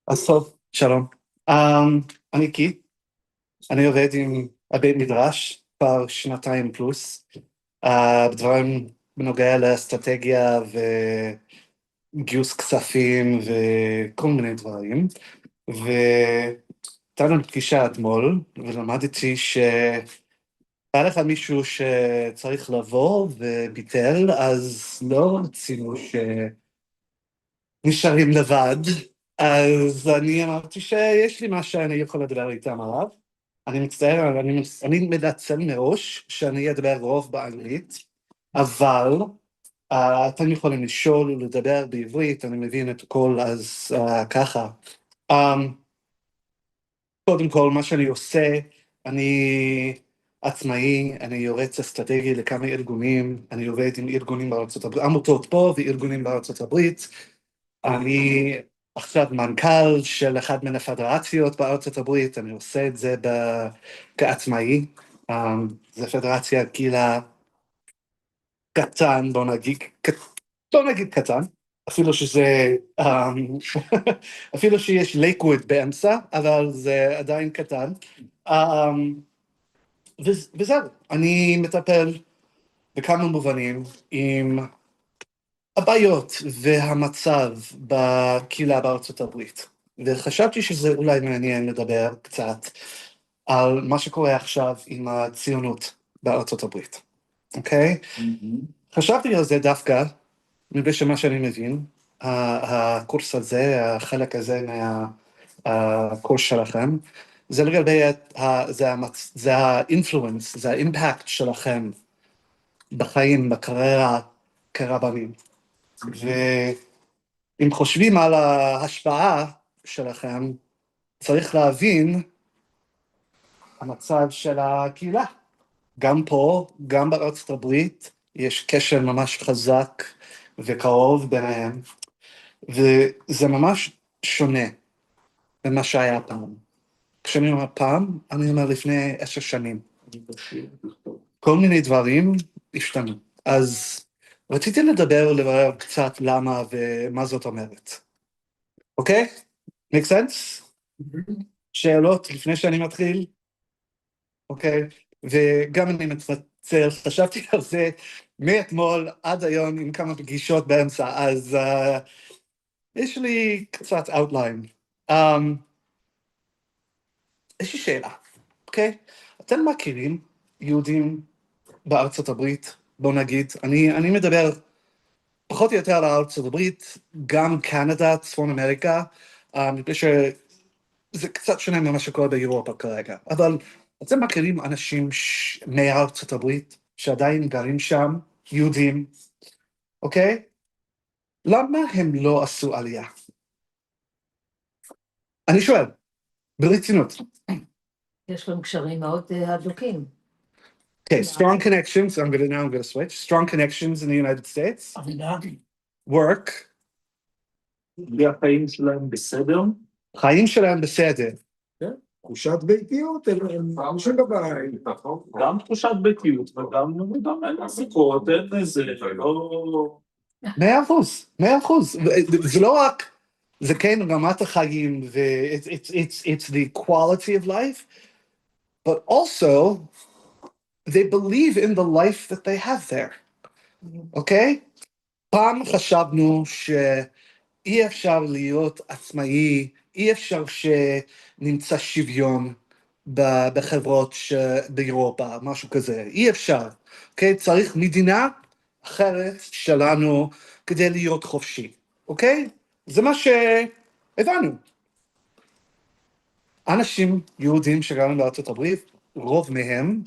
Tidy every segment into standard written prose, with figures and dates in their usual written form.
אז טוב, שלום. אני קי, אני עובד עם הבית מדרש כבר שנתיים פלוס, בדברים בנוגע לאסטרטגיה וגיוס כספים וכל מיני דברים, והייתה לנו פגישה אתמול, ולמדתי שהיה לך מישהו שצריך לבוא וביטל, אז לא רצינו נשארים לבד, אז אני אמרתי שיש לי מה שאני יכול לדבר איתם עליו. אני מצטער, אני מנצל מראש שאני אדבר רוב באנגלית, אבל אתם יכולים לשאול ולדבר בעברית, אני מבין את הכל, אז ככה. קודם כל, מה שאני עושה, אני עצמאי, אני יועץ אסטרטגי לכמה ארגונים, אני עובד עם ארגונים בארצות הברית, עמותות פה וארגונים בארצות הברית, אני עכשיו מנכ"ל של אחד מן הפדרציות בארצות הברית, אני עושה את זה כעצמאי, זה פדרציה קהילה קטן, בוא נגיד קטן, אפילו שזה, אפילו שיש לייקווד באמצע, אבל זה עדיין קטן, וזהו, אני מטפל בכמה מובנים עם הבעיות והמצב בקהילה בארצות הברית. וחשבתי שזה אולי מעניין לדבר קצת על מה שקורה עכשיו עם הציונות בארצות הברית, אוקיי? חשבתי על זה דווקא, מפני שמה שאני מבין, הקורס הזה, החלק הזה מהקורס שלכם, זה לגבי, זה האינפלואנס, זה האימפקט שלכם בחיים, בקריירה כרבנים. ואם חושבים על ההשפעה שלכם, צריך להבין המצב של הקהילה. גם פה, גם בארצות הברית, יש קשר ממש חזק וקרוב ביניהם, וזה ממש שונה ממה שהיה פעם. כשאני אומר פעם, אני אומר לפני 10 שנים. כל מיני דברים השתנו. אז רציתי לברר קצת למה ומה זאת אומרת. אוקיי? make sense? שאלות לפני שאני מתחיל? אוקיי? וגם אני מתנצל, חשבתי על זה מאתמול עד היום עם כמה פגישות באמצע, אז יש לי קצת outline. יש לי שאלה, אוקיי? אתם מכירים יהודים בארצות הברית? בוא נגיד, אני מדבר פחות או יותר על ארצות הברית, גם קנדה, צפון אמריקה, מפני שזה קצת שונה ממה שקורה באירופה כרגע, אבל אתם מכירים אנשים מארצות הברית שעדיין גרים שם, יהודים, אוקיי? למה הם לא עשו עלייה? אני שואל, ברצינות. יש להם קשרים מאוד הדוקים. Okay, strong connections, now I'm going to switch. Strong connections in the United States. Work. החיים שלהם בסדר. חיים שלהם בסדר. תחושת ביתיות, הם חושבים בבית. גם תחושת ביתיות, וגם אין עסיקות, אין איזה, לא... 100%. זה לא רק, זה כן רמת החיים, it's the quality of life, but also they believe in the life that they have there. אוקיי? פעם חשבנו שאי אפשר להיות עצמאי, אי אפשר שנמצא שוויון בחברות באירופה, משהו כזה, אי אפשר. אוקיי? צריך מדינה אחרת שלנו כדי להיות חופשי. אוקיי? זה מה שהבנו. אנשים יהודים שגרים בארצות הברית, רוב מהם,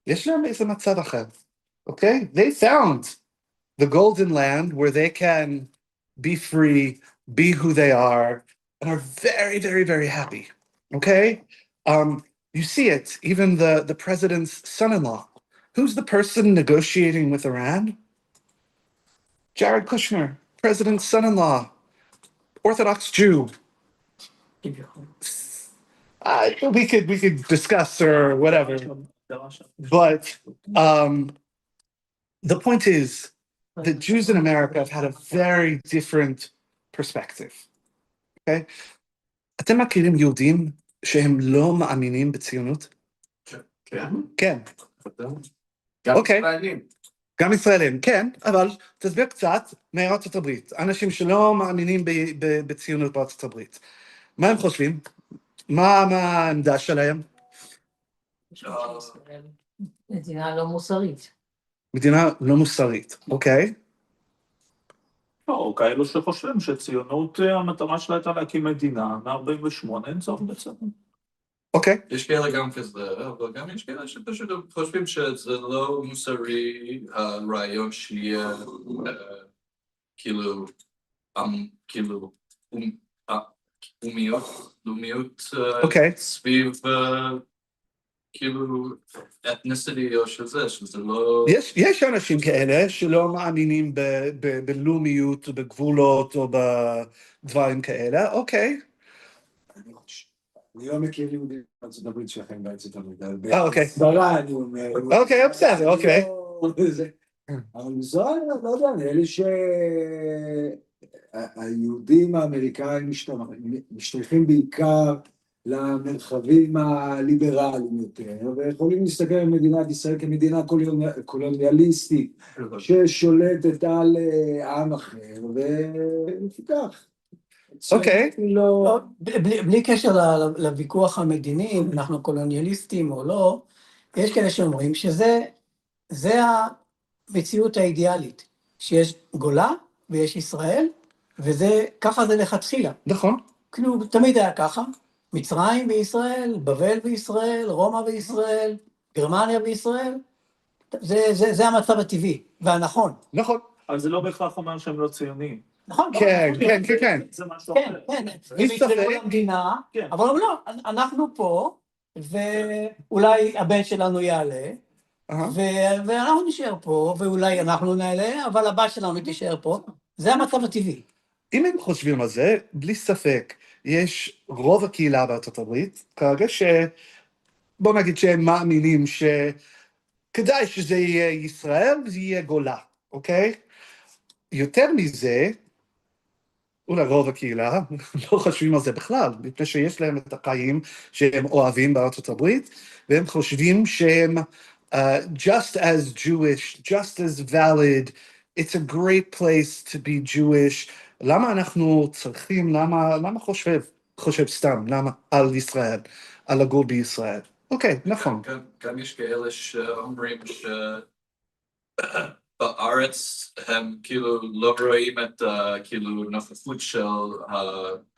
יש להם איזה מצב אחר. Okay? They found the golden land where they can be free, be who they are, and are very, very, very happy. Okay? You see it, even the president's son-in-law. Who's the person negotiating with Iran? Jared Kushner, president's son-in-law, Orthodox Jew. We could discuss or whatever. But the point is that Jews in America have had a very different perspective. אוקיי? אתם מכירים יהודים שהם לא מאמינים בציונות? כן. כן. גם אוקיי. ישראלים. גם ישראלים, כן, אבל תסביר קצת מארצות הברית, אנשים שלא מאמינים בציונות בארצות הברית. מה הם חושבים? מה העמדה שלהם? מדינה לא מוסרית. מדינה לא מוסרית, אוקיי? או כאלו שחושבים שציונות, המטרה שלה הייתה להקים מדינה, מ-48 אין צורך בציונות. אוקיי. יש כאלה גם כזה, אבל גם יש כאלה שפשוט חושבים שזה לא מוסרי, הרעיון שיהיה כאילו לאומיות סביב כאילו אתניסיטי או שזה לא... יש אנשים כאלה שלא מאמינים בלאומיות או בגבולות או בדברים כאלה, אוקיי. אני לא מכיר יהודים בארצות הברית שלכם בארצות הברית. אוקיי. בארה, אני אומר. אוקיי, בסדר, אוקיי. אבל בסדר, לא יודע, נראה לי שהיהודים האמריקאים משתייכים בעיקר למרחבים הליברליים יותר, ויכולים להסתכל על מדינת ישראל כמדינה קולוניאליסטית, ששולטת על עם אחר, ולפיכך. אוקיי. בלי קשר לוויכוח המדיני, אם אנחנו קולוניאליסטים או לא, יש כאלה שאומרים שזה המציאות האידיאלית, שיש גולה ויש ישראל, ככה זה לכתחילה. נכון. כאילו, תמיד היה ככה, מצרים בישראל, בבל בישראל, רומא בישראל, גרמניה בישראל, זה המצב הטבעי והנכון. נכון. אבל זה לא בהכרח אומר שהם לא ציונים. נכון. כן, כן, כן, כן. זה משהו אחר. כן, הם יתרמו למדינה, אבל לא, אנחנו פה, ואולי הבן שלנו יעלה, ואנחנו נשאר פה, ואולי אנחנו נעלה, אבל הבת שלנו תישאר פה. זה המצב הטבעי. אם הם חושבים על זה, בלי ספק, יש רוב הקהילה בארצות הברית, כרגע בוא נגיד שהם מאמינים שכדאי שזה יהיה ישראל וזה יהיה גולה, אוקיי? יותר מזה, אולי רוב הקהילה לא חושבים על זה בכלל, מפני שיש להם את החיים שהם אוהבים בארצות הברית, והם חושבים שהם just as Jewish, just as valid, it's a great place to be Jewish. למה אנחנו צריכים, למה חושב סתם, למה על ישראל, על לגור בישראל? אוקיי, נכון. גם יש כאלה שאומרים בארץ הם כאילו לא רואים את כאילו נוכחות של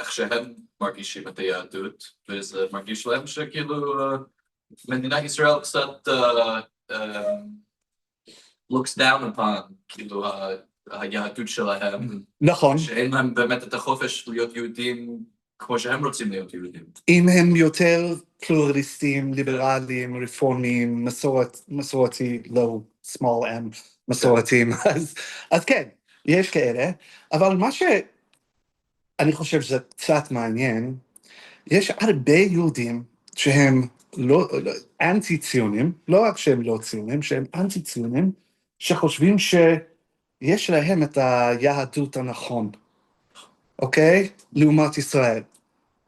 איך שהם מרגישים את היהדות, וזה מרגיש להם שכאילו מדינת ישראל קצת looks down upon כאילו היהדות שלהם. נכון. שאין להם באמת את החופש להיות יהודים כמו שהם רוצים להיות יהודים. אם הם יותר פלורליסטים, ליברליים, רפורמיים, מסורתי, לא small m, מסורתיים, אז כן, יש כאלה, אבל מה שאני חושב שזה קצת מעניין, יש הרבה יהודים שהם לא אנטי-ציונים, לא רק שהם לא ציונים, שהם אנטי-ציונים, שחושבים שיש להם את היהדות הנכון, אוקיי? לעומת ישראל.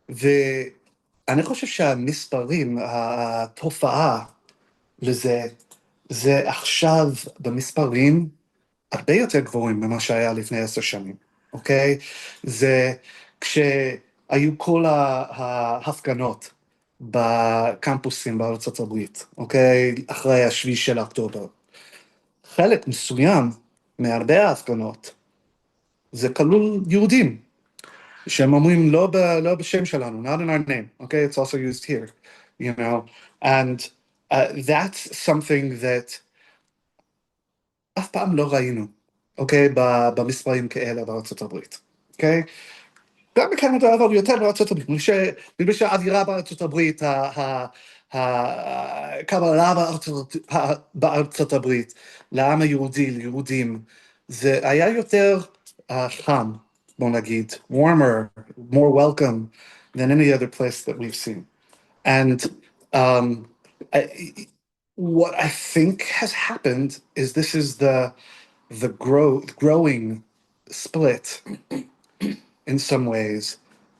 ואני חושב שהמספרים, התופעה לזה, זה עכשיו במספרים הרבה יותר גבוהים ממה שהיה לפני 10 שנים, אוקיי? זה כשהיו כל ההפגנות בקמפוסים בארצות הברית, אוקיי? אחרי השביעי של אוקטובר. חלק מסוים מהרבה ההפגנות, זה כלול יהודים, שהם אומרים לא בשם שלנו, not in our name, okay? It's also used here, you know? And that's something that אף פעם לא ראינו, אוקיי? במספרים כאלה בארצות הברית, אוקיי? גם בקנדה, אבל יותר בארצות הברית, בגלל שהאווירה בארצות הברית, הקבלה בארצות הברית, לעם היהודי, ליהודים, זה היה יותר חם, בוא נגיד, warmer, more welcome than any other place that we've seen. And what I think has happened is this is the growing split in some ways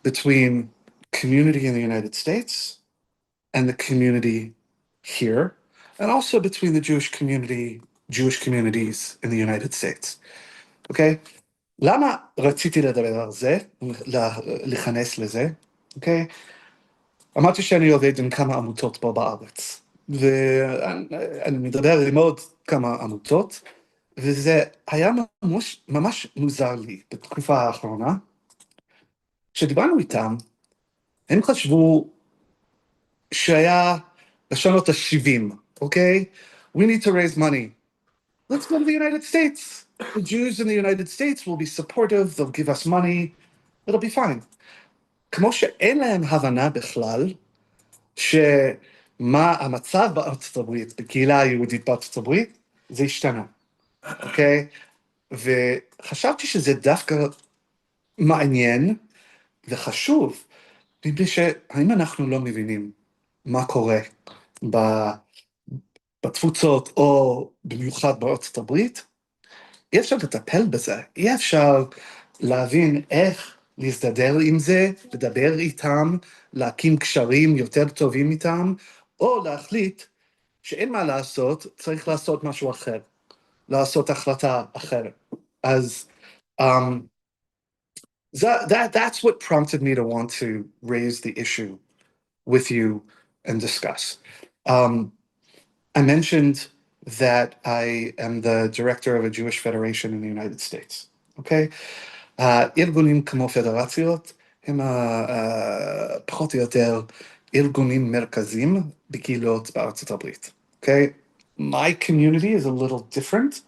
between community in the United States and the community here, and also between the Jewish communities in the United States. אוקיי? למה רציתי לדבר על זה, להיכנס לזה? אוקיי? אמרתי שאני עובד עם כמה עמותות פה בארץ, ואני מדבר עם עוד כמה עמותות, וזה היה ממש מוזר לי בתקופה האחרונה. כשדיברנו איתם, הם חשבו שהיה לשנות ה-70, אוקיי? We need to raise money. Let's go to the United States. The Jews in the United States will be supportive, they'll give us money, it'll be fine. כמו שאין להם הבנה בכלל, שמה המצב בארצות הברית, בקהילה היהודית בארצות הברית, זה השתנה, אוקיי? וחשבתי שזה דווקא מעניין וחשוב, מפני שהאם אנחנו לא מבינים מה קורה בתפוצות או במיוחד בארצות הברית, אי אפשר לטפל בזה, אי אפשר להבין איך להסתדר עם זה, לדבר איתם, להקים קשרים יותר טובים איתם, או להחליט שאין מה לעשות, צריך לעשות משהו אחר, לעשות החלטה אחרת. אז that's what prompted me to want to raise the issue with you and discuss. I mentioned that I am the director of a Jewish federation in the United States, okay? ארגונים כמו פדרציות הם פחות או יותר ארגונים מרכזיים בקהילות בארצות הברית, okay? My community is a little different.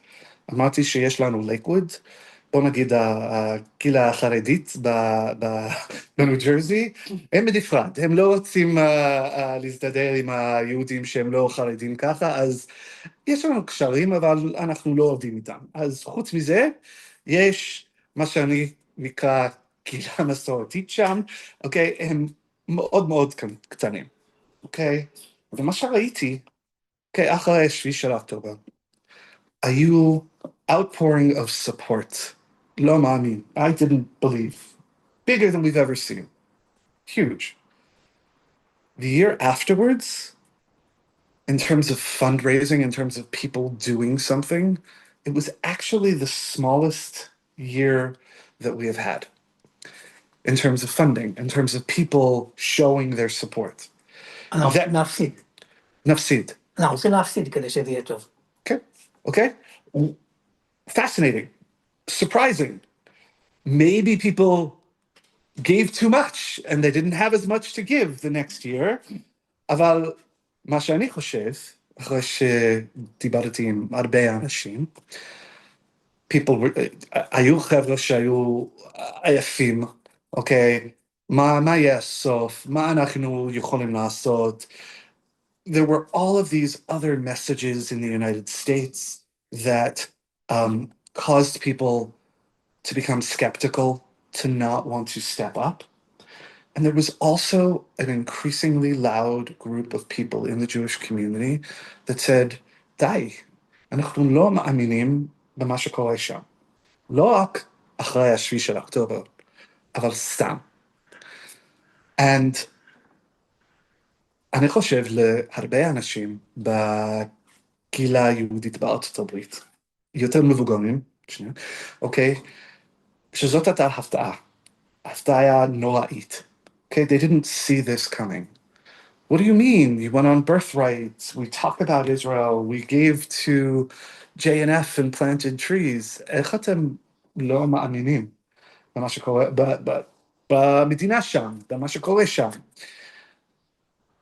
אמרתי שיש לנו לייקווד, בוא נגיד הקהילה החרדית בניו ג'רזי, הם בנפרד, הם לא רוצים להסתדר עם היהודים שהם לא חרדים ככה, אז יש לנו קשרים, אבל אנחנו לא עובדים איתם. אז חוץ מזה, יש מה שאני נקרא קהילה מסורתית שם, אוקיי? הם מאוד מאוד קטנים, אוקיי? ומה שראיתי, אוקיי, אחרי 7 באוקטובר, היו outpouring of support. לא מאמין. I didn't believe. Bigger than we've ever seen. Huge. The year afterwards, in terms of fundraising, in terms of people doing something, it was actually the smallest year that we have had. In terms of funding, in terms of people showing their support. נפסיד. נפסיד. אנחנו רוצים להפסיד כדי שזה יהיה טוב. Okay, okay. Fascinating, surprising. Maybe people gave too much and they didn't have as much to give the next year. אבל מה שאני חושב, אחרי שדיברתי עם הרבה אנשים, היו חבר'ה שהיו עייפים, אוקיי? מה יהיה הסוף? מה אנחנו יכולים לעשות? There were all of these other messages in the United States that caused people to become skeptical, to not want to step up. And there was also an increasingly loud group of people in the Jewish community that said, די, אנחנו לא מאמינים במה שקורה שם. לא רק אחרי 7 באוקטובר, אבל סתם. And אני חושב להרבה אנשים בקהילה היהודית בארצות הברית, יותר מבוגרים, אוקיי? שזאת הייתה הפתעה. הפתעה נוראית. Okay, they didn't see this coming. What do you mean? You went on birthrights. We talk about Israel. We gave to JNF and planted trees. איך אתם לא מאמינים במה שקורה, במדינה שם, במה שקורה שם?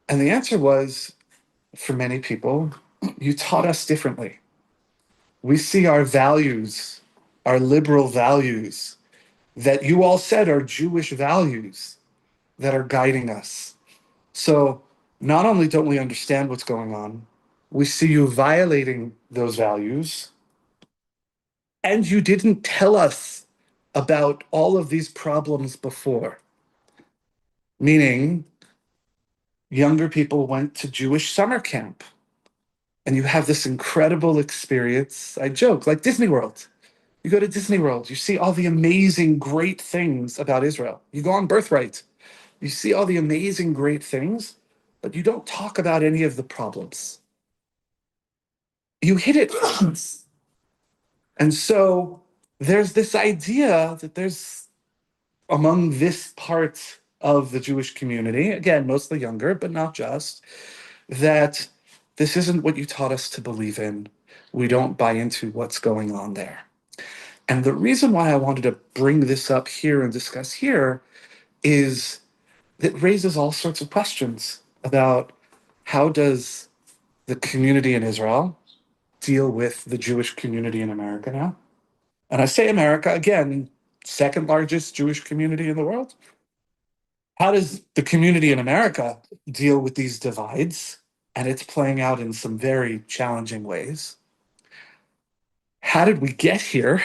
And the answer was, for many people, you taught us differently. We see our values, our liberal values, that you all said are Jewish values that are guiding us. So not only don't we understand what's going on, we see you violating those values, and you didn't tell us about all of these problems before. Meaning, younger people went to Jewish summer camp, and you have this incredible experience. I joke, like Disney World. You go to Disney World, you see all the amazing, great things about Israel. You go on Birthright, you see all the amazing, great things, but you don't talk about any of the problems. You hit it once. And so there's this idea that there's, among this part of the Jewish community, again, mostly younger, but not just, that this isn't what you taught us to believe in. We don't buy into what's going on there. And the reason why I wanted to bring this up here and discuss here is it raises all sorts of questions about how does the community in Israel deal with the Jewish community in America now? And I say America, again, second largest Jewish community in the world. How does the community in America deal with these divides? And it's playing out in some very challenging ways. How did we get here?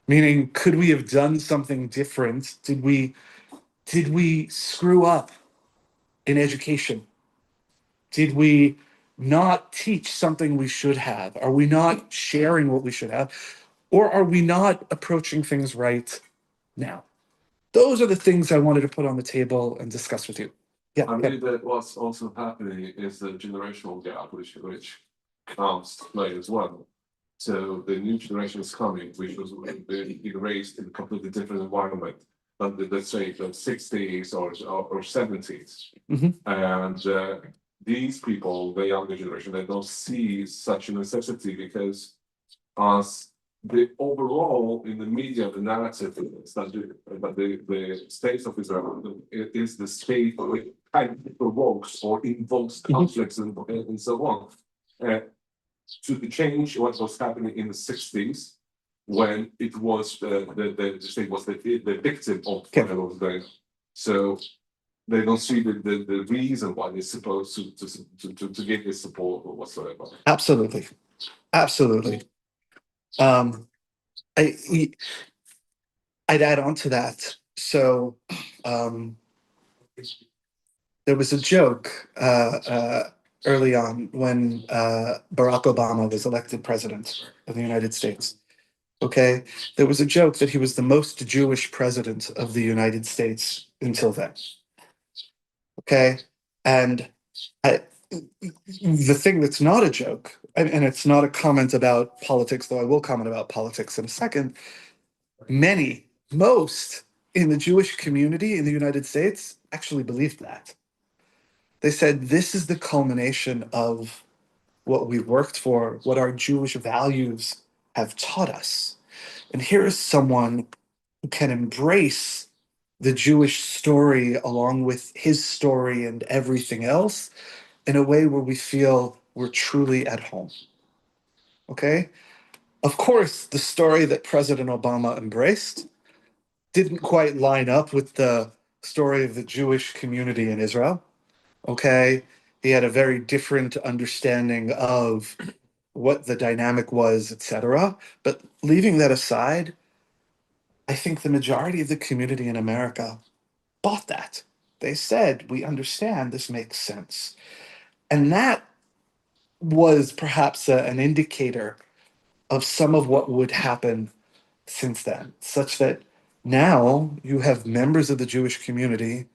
Meaning, could we have done something different? Did we screw up in education? Did we not teach something we should have? Are we not sharing what we should have? Or are we not approaching things right now? Those are the things I wanted to put on the table and discuss with you. Yeah. I believe that what's also happening is the generational gap, which comes to play as well. So the new generation is coming, which was being raised in a completely different environment than let's say the 60s or 70s. And these people, the younger generation, they don't see such a necessity because as the overall in the media, the narrative is that the state of Israel is the state that kind of provokes or invokes conflicts and so on. To change what was happening in the 60s, when it was the state was the victim of whatever was going on. So they don't see the reason why they're supposed to get this support or whatsoever. Absolutely. I'd add on to that. So there was a joke early on when Barack Obama was elected president of the United States. Okay, there was a joke that he was the most Jewish president of the United States until then. Okay, and the thing that's not a joke, and it's not a comment about politics, though I will comment about politics in a second, most in the Jewish community in the United States actually believed that. They said, this is the culmination of what we worked for, what our Jewish values have taught us. And here is someone who can embrace the Jewish story along with his story and everything else in a way where we feel we're truly at home. Okay? Of course, the story that President Obama embraced didn't quite line up with the story of the Jewish community in Israel. Okay? He had a very different understanding of what the dynamic was, etc. But leaving that aside, I think the majority of the community in America bought that. They said, we understand, this makes sense. And that was perhaps an indicator of some of what would happen since then, such that now you have members of the Jewish community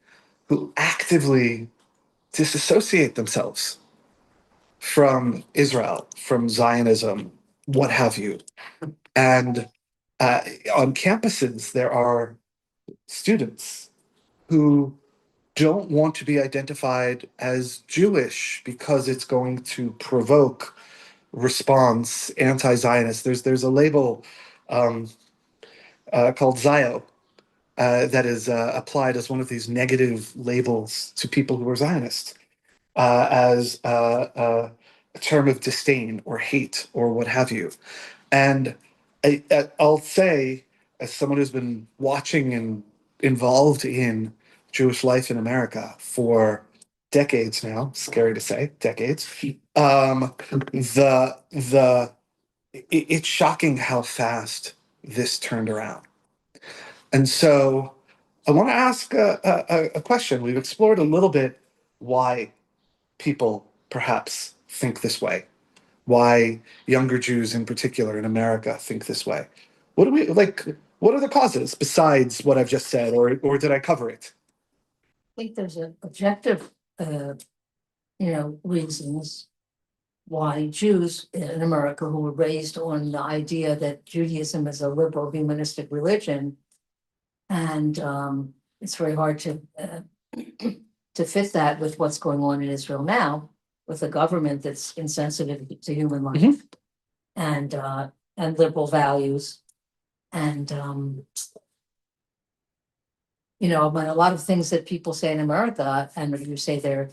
who actively disassociate themselves from Israel, from Zionism, what have you. And on campuses, there are students who don't want to be identified as Jewish because it's going to provoke response, anti-Zionist. There's a label called Zio that is applied as one of these negative labels to people who are Zionists as a term of disdain or hate or what have you. And I'll say, as someone who's been watching and involved in Jewish life in America for decades now, scary to say, decades, it's shocking how fast this turned around. And so I want to ask a question. We've explored a little bit why people perhaps think this way, why younger Jews in particular in America think this way. What do we, like, what are the causes besides what I've just said, or did I cover it? I think there's an objective, reasons why Jews in America who were raised on the idea that Judaism is a liberal humanistic religion, and it's very hard to fit that with what's going on in Israel now, with a government that's insensitive to human life and liberal values, and but a lot of things that people say in America, and you say they're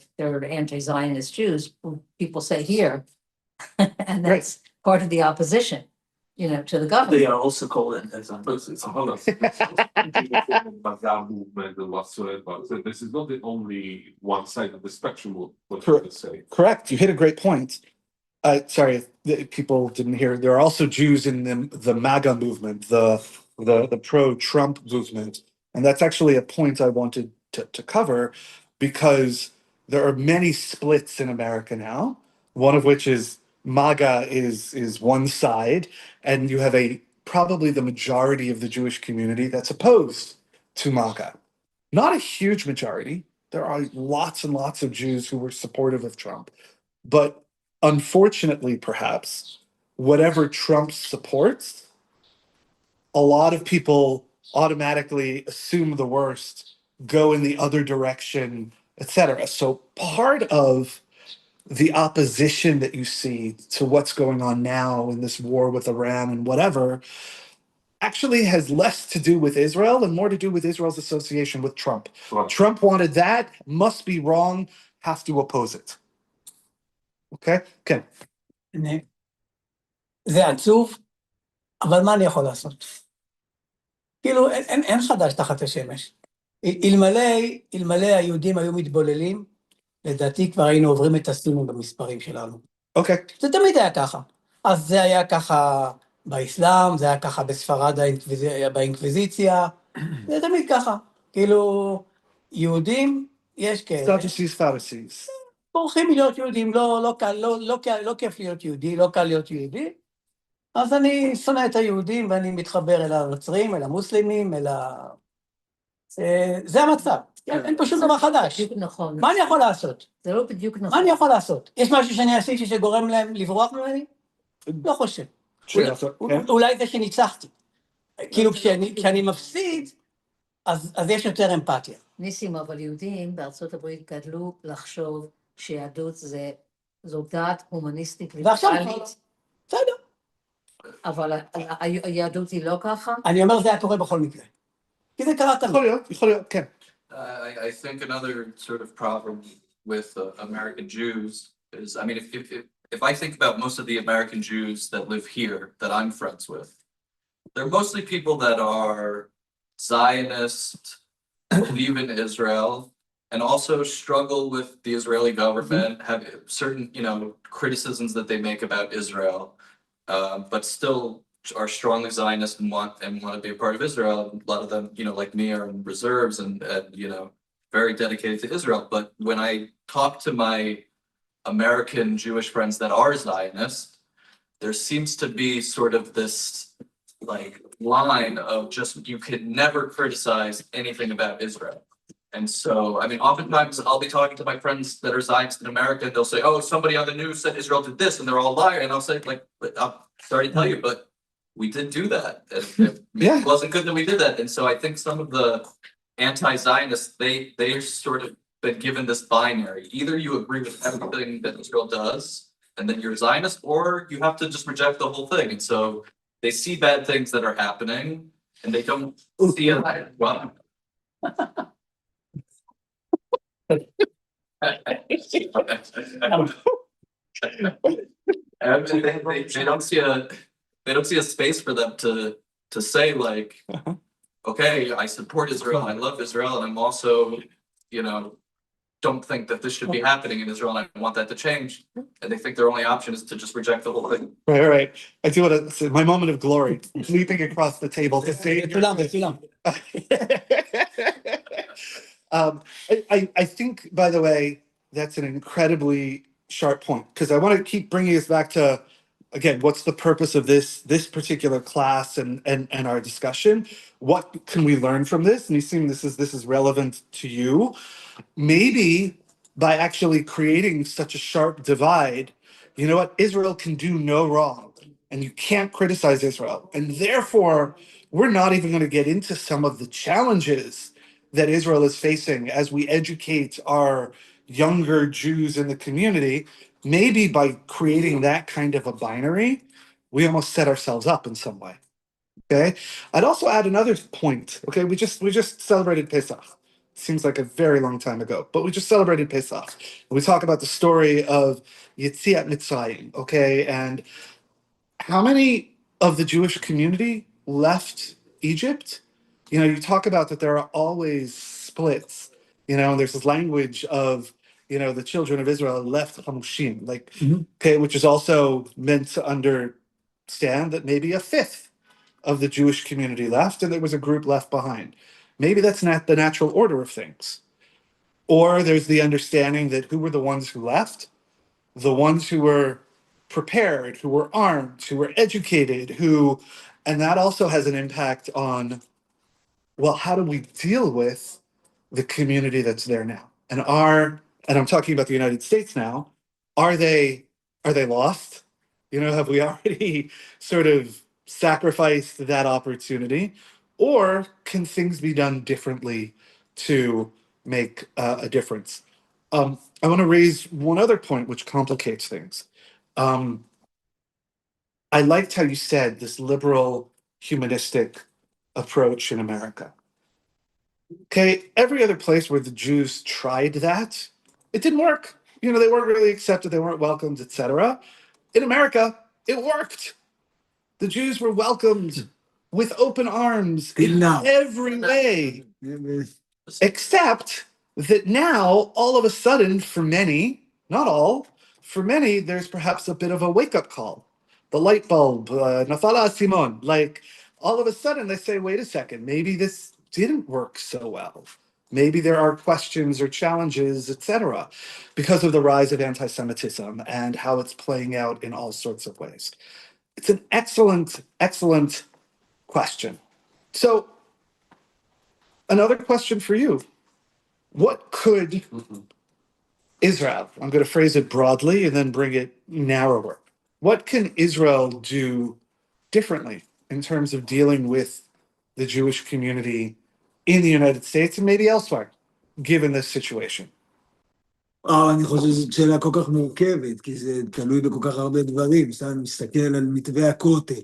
anti-Zionist Jews, people say here, and that's part of the opposition, to the government. They are also called anti-Zionist. It's a whole lot. Movement and whatsoever. So this is not the only one side of the spectrum. What I would say. Correct. You hit a great point. Sorry, people didn't hear. There are also Jews in the MAGA movement, the pro-Trump movement. And that's actually a point I wanted to cover, because there are many splits in America now, one of which is MAGA is one side, and you have probably the majority of the Jewish community that's opposed to MAGA. Not a huge majority. There are lots and lots of Jews who were supportive of Trump. But unfortunately, perhaps, whatever Trump supports, a lot of people automatically assume the worst, go in the other direction, etc. So part of the opposition that you see to what's going on now in this war with Iran and whatever actually has less to do with Israel and more to do with Israel's association with Trump. Right. Trump wanted that, must be wrong, have to oppose it. Okay? כן. זה עצוב, אבל מה אני יכול לעשות? כאילו, אין חדש תחת השמש. אלמלא היהודים היו מתבוללים, לדעתי כבר היינו עוברים את הסימון במספרים שלנו. אוקיי. זה תמיד היה ככה. אז זה היה ככה באסלאם, זה היה ככה בספרד באינקוויזיציה, זה תמיד ככה. כאילו, יהודים, יש כאלה. סטטוסיס פרסיס. בורחים להיות יהודים, לא כיף להיות יהודי, לא קל להיות יהודי. אז אני שונא את היהודים ואני מתחבר אל הנוצרים, אל המוסלמים, זה המצב. אין פה שום דבר חדש. נכון. מה אני יכול לעשות? זה לא בדיוק נכון. מה אני יכול לעשות? יש משהו שאני עשיתי שגורם להם לברוח ממני? לא חושב. אולי זה שניצחתי. כאילו כשאני מפסיד, אז יש יותר אמפתיה. ניסים, אבל יהודים בארצות הברית גדלו לחשוב שיהדות זו דת הומניסטית ליברלית. בסדר. אבל היהדות היא לא ככה? אני אומר זה היה קורה בכל מקרה. כי זה קרה תמיד. יכול להיות, כן. I think another sort of problem with American Jews is, I mean, if I think about most of the American Jews that live here, that I'm friends with, they're mostly people that are Zionist, believe in Israel, and also struggle with the Israeli government, have certain, criticisms that they make about Israel, but still are strongly Zionist and want to be a part of Israel. A lot of them, like me, are in reserves and very dedicated to Israel. But when I talk to my American Jewish friends that are Zionist, there seems to be sort of this like line of just you can never criticize anything about Israel. And so, I mean, oftentimes I'll be talking to my friends that are Zionists in America, and they'll say, "Oh, somebody on the news said Israel did this," and they're all liars. And I'll say, like, I'm sorry to tell you, but we did do that. It wasn't good that we did that. And so I think some of the anti-Zionists, they're sort of been given this binary. Either you agree with everything that Israel does, and then you're a Zionist, or you have to just reject the whole thing. And so they see bad things that are happening, and they don't see it. Well, they don't see a space for them to say like, okay, I support Israel, I love Israel, and I'm also, don't think that this should be happening in Israel, and I want that to change. And they think their only option is to just reject the whole thing. Right. I do want to say my moment of glory, leaping across the table to say. I think, by the way, that's an incredibly sharp point, because I want to keep bringing us back to again, what's the purpose of this particular class and our discussion? What can we learn from this? And you seem this is relevant to you. Maybe by actually creating such a sharp divide, you know what? Israel can do no wrong, and you can't criticize Israel. And therefore, we're not even going to get into some of the challenges that Israel is facing as we educate our younger Jews in the community. Maybe by creating that kind of a binary, we almost set ourselves up in some way. Okay. I'd also add another point. Okay, we just celebrated Pesach. Seems like a very long time ago, but we just celebrated Pesach. And we talk about the story of Yetziat Mitzrayim. Okay, and how many of the Jewish community left Egypt? You know, you talk about that there are always splits. You know, and there's this language of, you know, the children of Israel left Hamushim, like, okay, which is also meant to understand that maybe a fifth of the Jewish community left, and there was a group left behind. Maybe that's not the natural order of things. Or there's the understanding that who were the ones who left? The ones who were prepared, who were armed, who were educated, and that also has an impact on, well, how do we deal with the community that's there now? And I'm talking about the United States now, are they lost? You know, have we already sort of sacrificed that opportunity? Or can things be done differently to make a difference? I want to raise one other point which complicates things. I liked how you said this liberal humanistic approach in America. Okay, every other place where the Jews tried that, it didn't work. You know, they weren't really accepted, they weren't welcomed, etc. In America, it worked. The Jews were welcomed with open arms in every way, except that now, all of a sudden, for many, not all, for many, there's perhaps a bit of a wake-up call. The light bulb, nafala simon, like all of a sudden they say, wait a second, maybe this didn't work so well. Maybe there are questions or challenges, etc., because of the rise of anti-Semitism and how it's playing out in all sorts of ways. It's an excellent, excellent question. So, another question for you. What could Israel, I'm going to phrase it broadly and then bring it narrower. What can Israel do differently in terms of dealing with the Jewish community in the United States and maybe elsewhere, given this situation? אני חושב שזו שאלה כל כך מורכבת, כי זה תלוי בכל כך הרבה דברים. סתם אני מסתכל על מתווה הכותל.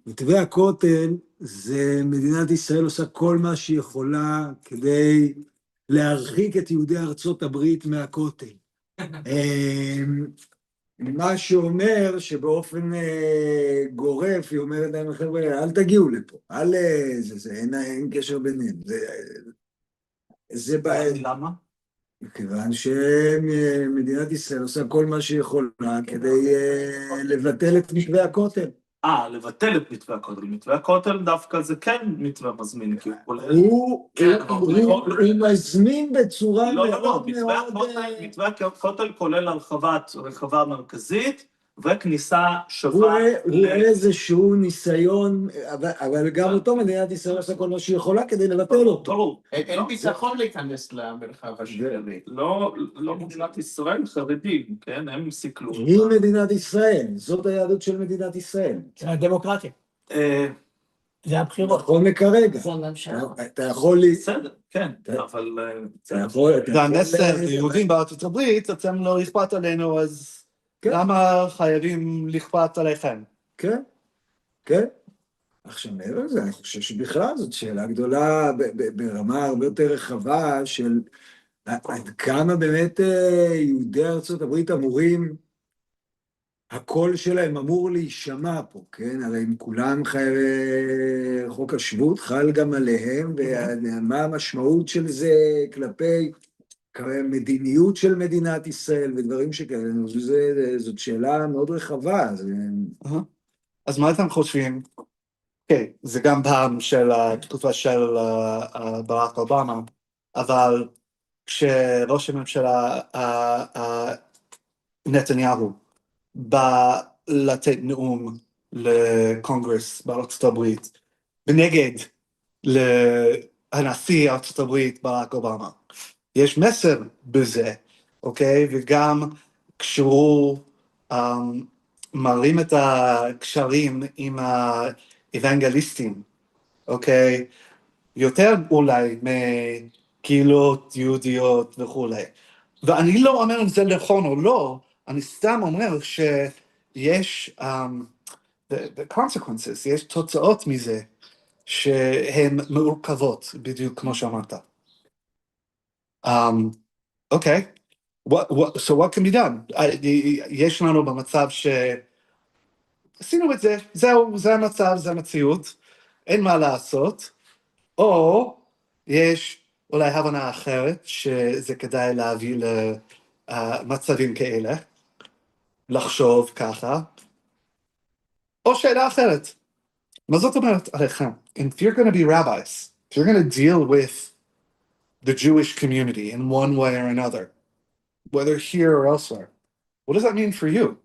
מתווה הכותל זה מדינת ישראל עושה כל מה שהיא יכולה כדי להרחיק את יהודי ארצות הברית מהכותל. מה שאומר שבאופן גורף, היא אומרת להם, חבר'ה, אל תגיעו לפה, אין קשר ביניהם. זה בעיה. למה? כיוון שמדינת ישראל עושה כל מה שהיא יכולה כדי לבטל את מתווה הכותל. לבטל את מתווה הכותל. מתווה הכותל דווקא זה כן מתווה מזמין, כי הוא מזמין בצורה מאוד מאוד... מתווה הכותל כולל רחבה מרכזית, וכניסה שווה... הוא איזשהו ניסיון, אבל גם אותו מדינת ישראל עושה כל מה שהיא יכולה כדי לבטל אותו. אין ביטחון להיכנס למרחב השוויוני. לא מדינת ישראל, חרדים, כן? הם סיכלו. היא מדינת ישראל, זאת היהדות של מדינת ישראל. זה הדמוקרטיה. זה הבחירות. נכון לכרגע. זה הממשלה. אתה יכול... בסדר, כן, אבל... והמסר ליהודים בארצות הברית, אתם לא אכפת עלינו, אז למה חייבים לכפת עליכם? כן, כן. עכשיו מעבר לזה, אני חושב שבכלל זאת שאלה גדולה ברמה הרבה יותר רחבה של עד כמה באמת יהודי ארצות הברית אמורים, הקול שלהם אמור להישמע פה, כן? הרי אם כולם חוק השבות חל גם עליהם, ומה המשמעות של זה כלפי מדיניות של מדינת ישראל ודברים שכאלה, זאת שאלה מאוד רחבה. אז מה אתם חושבים? אוקיי, זה גם פעם של התקופה של ברק אובמה, אבל כשראש הממשלה נתניהו לתת נאום לקונגרס בארצות הברית, בנגד לנשיא ארצות הברית ברק אובמה. יש מסר בזה, אוקיי? וגם כשהוא מרים את הקשרים עם האוונגליסטים, אוקיי? יותר אולי מקהילות יהודיות וכולי. ואני לא אומר אם זה נכון או לא, אני סתם אומר שיש the consequences, יש תוצאות מזה שהן מורכבות, בדיוק כמו שאמרת. Okay, so what can be done? יש לנו במצב שעשינו את זה, זהו, זה המצב, זה המציאות, אין מה לעשות, או יש אולי הבנה אחרת שזה כדאי להביא למצבים כאלה, לחשוב ככה, או שאלה אחרת. מה זאת אומרת עליכם? If you're going to be rabbis, if you're going to deal with the Jewish community in one way or another, whether here or elsewhere, what does that mean for you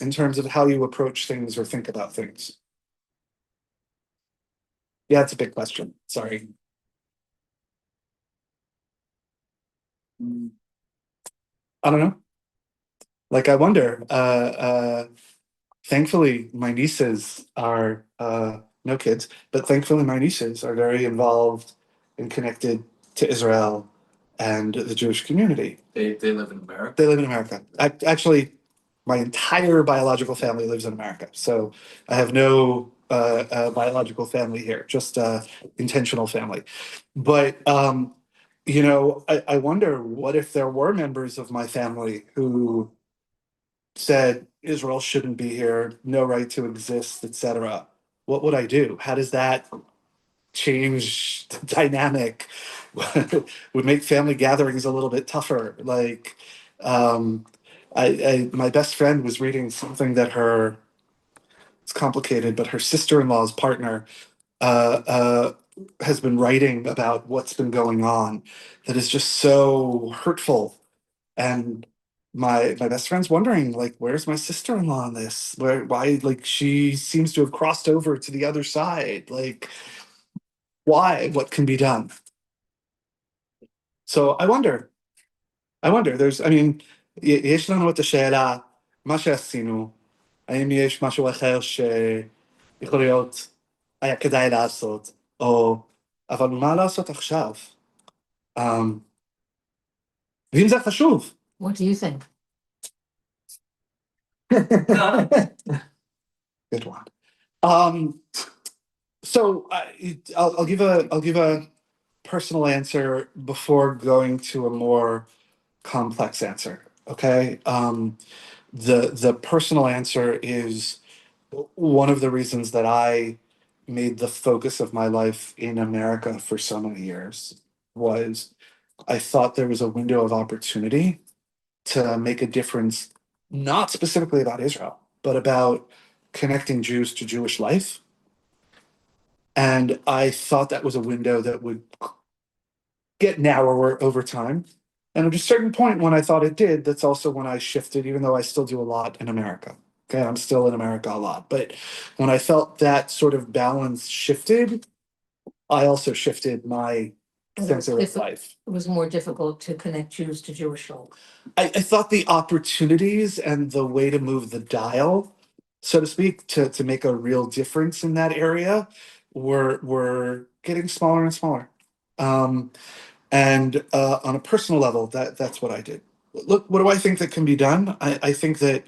in terms of how you approach things or think about things? Yeah, it's a big question. Sorry. I don't know. Like, I wonder, thankfully, my nieces are, no kids, but thankfully my nieces are very involved and connected to Israel and the Jewish community. They live in America? They live in America. Actually, my entire biological family lives in America. So I have no biological family here, just intentional family. But, you know, I wonder, what if there were members of my family who said Israel shouldn't be here, no right to exist, etc. What would I do? How does that change the dynamic? Would make family gatherings a little bit tougher. Like, my best friend was reading something that it's complicated, but her sister-in-law's partner has been writing about what's been going on that is just so hurtful. And my best friend's wondering, like, where's my sister-in-law on this? Why, like, she seems to have crossed over to the other side. Like, why? What can be done? So I wonder, I mean, יש לנו את השאלה, מה שעשינו, האם יש משהו אחר שיכול להיות, היה כדאי לעשות, או, אבל מה לעשות עכשיו? ואם זה חשוב. What do you think? Good one. So I'll give a personal answer before going to a more complex answer. Okay. The personal answer is one of the reasons that I made the focus of my life in America for so many years was I thought there was a window of opportunity to make a difference, not specifically about Israel, but about connecting Jews to Jewish life. And I thought that was a window that would get narrower over time. And at a certain point when I thought it did, that's also when I shifted, even though I still do a lot in America. Okay, I'm still in America a lot. But when I felt that sort of balance shifted, I also shifted my sense of life. It was more difficult to connect Jews to Jewish life. I thought the opportunities and the way to move the dial, so to speak, to make a real difference in that area were getting smaller and smaller. And on a personal level, that's what I did. Look, what do I think that can be done? I think that,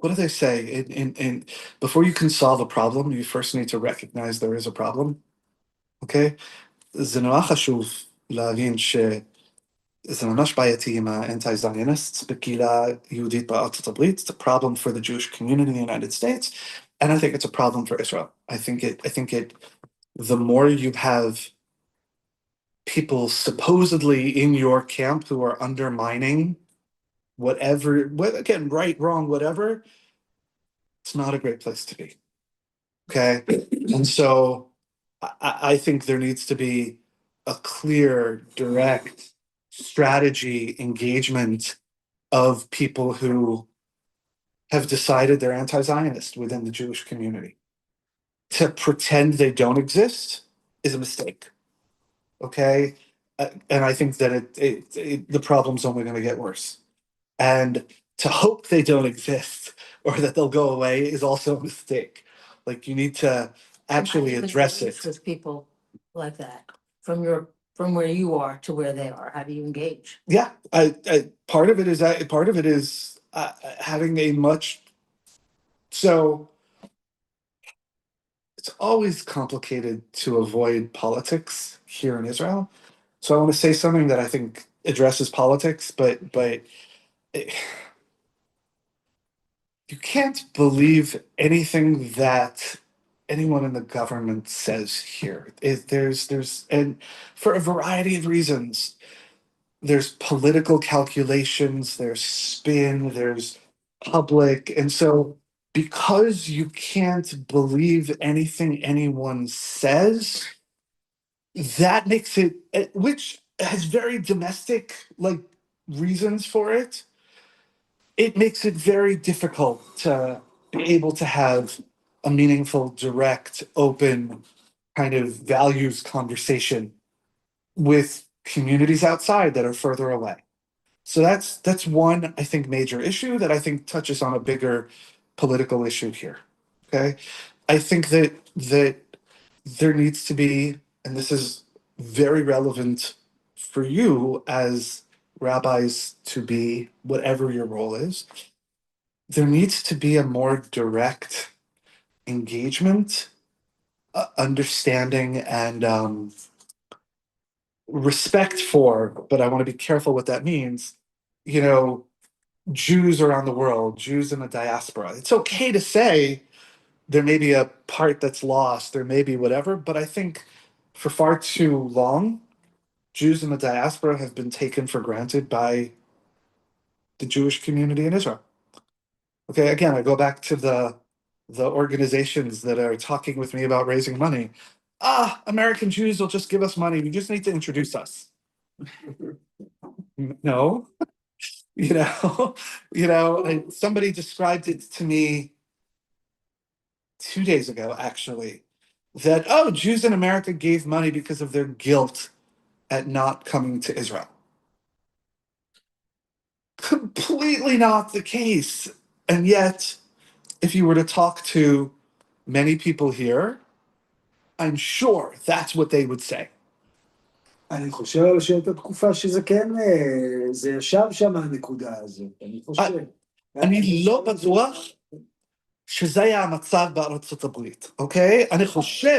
what do they say? In before you can solve a problem, you first need to recognize there is a problem. Okay? זה נורא חשוב להבין שזה ממש בעייתי עם האנטי-זיוניסטס בקהילה יהודית בארצות הברית. It's a problem for the Jewish community in the United States, and I think it's a problem for Israel. I think it the more you have people supposedly in your camp who are undermining whatever, again, right, wrong, whatever, it's not a great place to be. Okay? And so I think there needs to be a clear, direct strategy, engagement of people who have decided they're anti-Zionist within the Jewish community. To pretend they don't exist is a mistake. Okay? And I think that the problem's only going to get worse. And to hope they don't exist or that they'll go away is also a mistake. Like, you need to actually address it. With people like that, from where you are to where they are, how do you engage? Yeah, part of it is having a much. So it's always complicated to avoid politics here in Israel. So I want to say something that I think addresses politics, but you can't believe anything that anyone in the government says here. And for a variety of reasons, there's political calculations, there's spin, there's public. And so because you can't believe anything anyone says, that makes it, which has very domestic like reasons for it, it makes it very difficult to be able to have a meaningful, direct, open kind of values conversation with communities outside that are further away. So that's one, I think, major issue that I think touches on a bigger political issue here. Okay, I think that there needs to be, and this is very relevant for you as rabbis to be, whatever your role is, there needs to be a more direct engagement, understanding, and respect for, but I want to be careful what that means, you know, Jews around the world, Jews in the diaspora. It's okay to say there may be a part that's lost, there may be whatever, but I think for far too long, Jews in the diaspora have been taken for granted by the Jewish community in Israel. Okay, again, I go back to the organizations that are talking with me about raising money. American Jews will just give us money. You just need to introduce us. No, somebody described it to me 2 days ago, actually, that, Jews in America gave money because of their guilt at not coming to Israel. Completely not the case. And yet, if you were to talk to many people here, I'm sure that's what they would say. אני חושב שהייתה תקופה שזה כן, זה ישב שם הנקודה הזאת, אני חושב. אני לא בטוח שזה היה המצב בארצות הברית, אוקיי?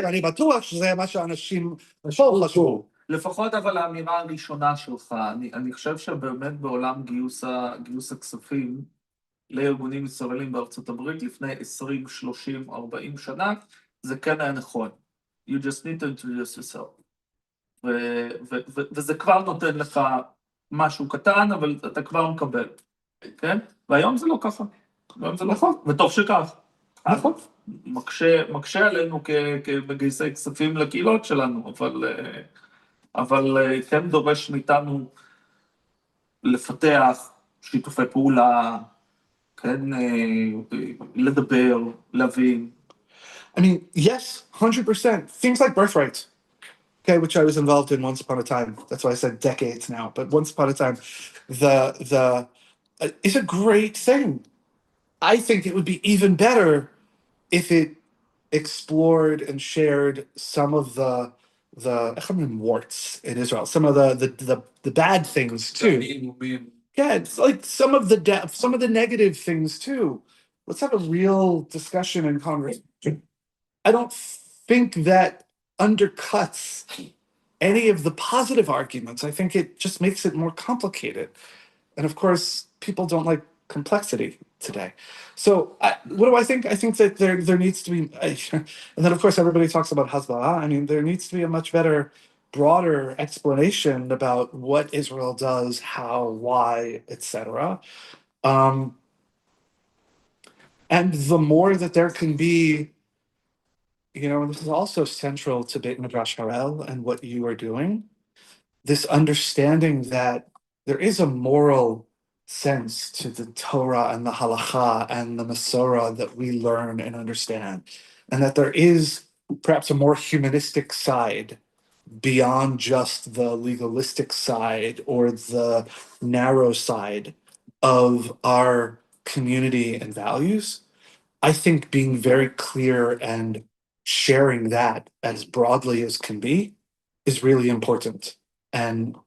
אני בטוח שזה מה שאנשים פה חשבו. לפחות אבל האמירה הראשונה שלך, אני חושב שבאמת בעולם גיוס הכספים לארגונים ישראלים בארצות הברית לפני 20, 30, 40 שנה, זה כן היה נכון. You just need to introduce yourself. וזה כבר נותן לך משהו קטן, אבל אתה כבר מקבל, כן? והיום זה לא ככה. היום זה לא ככה, וטוב שכך. נכון. מקשה עלינו כמגייסי כספים לקהילות שלנו, אבל כן דורש מאיתנו לפתח שיתופי פעולה, כן, לדבר, להבין. I mean, yes, 100%. Things like birthright, okay, which I was involved in once upon a time. That's why I said decades now, but once upon a time, is a great thing. I think it would be even better if it explored and shared some of the warts in Israel, some of the bad things too. Yeah, it's like some of the negative things too. Let's have a real discussion and conversation. I don't think that undercuts any of the positive arguments. I think it just makes it more complicated. And of course, people don't like complexity today. So what do I think? I think that there needs to be, and then of course everybody talks about Hezbollah. I mean, there needs to be a much better, broader explanation about what Israel does, how, why, etc. And the more that there can be, and this is also central to Beit Midrash Harel and what you are doing, this understanding that there is a moral sense to the Torah and the Halakha and the Masorah that we learn and understand, and that there is perhaps a more humanistic side beyond just the legalistic side or the narrow side of our community and values. I think being very clear and sharing that as broadly as can be is really important. And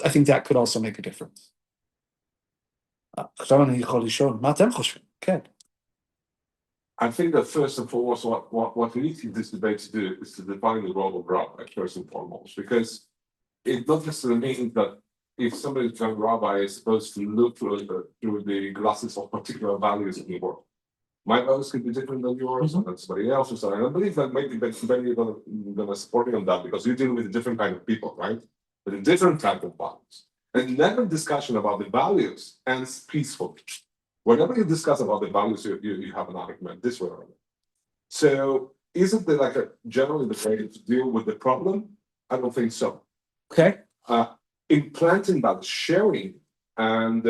I think that could also make a difference. עכשיו אני יכול לשאול, מה אתם חושבים? כן. I think that first and foremost, what we need in this debate to do is to define the role of rabbi, first and foremost, because it doesn't necessarily mean that if somebody is a rabbi is supposed to look through the glasses of particular values in the world. My values could be different than yours, and somebody else's. And I believe that maybe you're going to support me on that because you deal with a different kind of people, right? With a different type of values. And never discussion about the values ends peacefully. Whenever you discuss about the values, you have an argument this way or that. So isn't there like generally the way to deal with the problem? I don't think so. Okay. Implanting that, sharing, and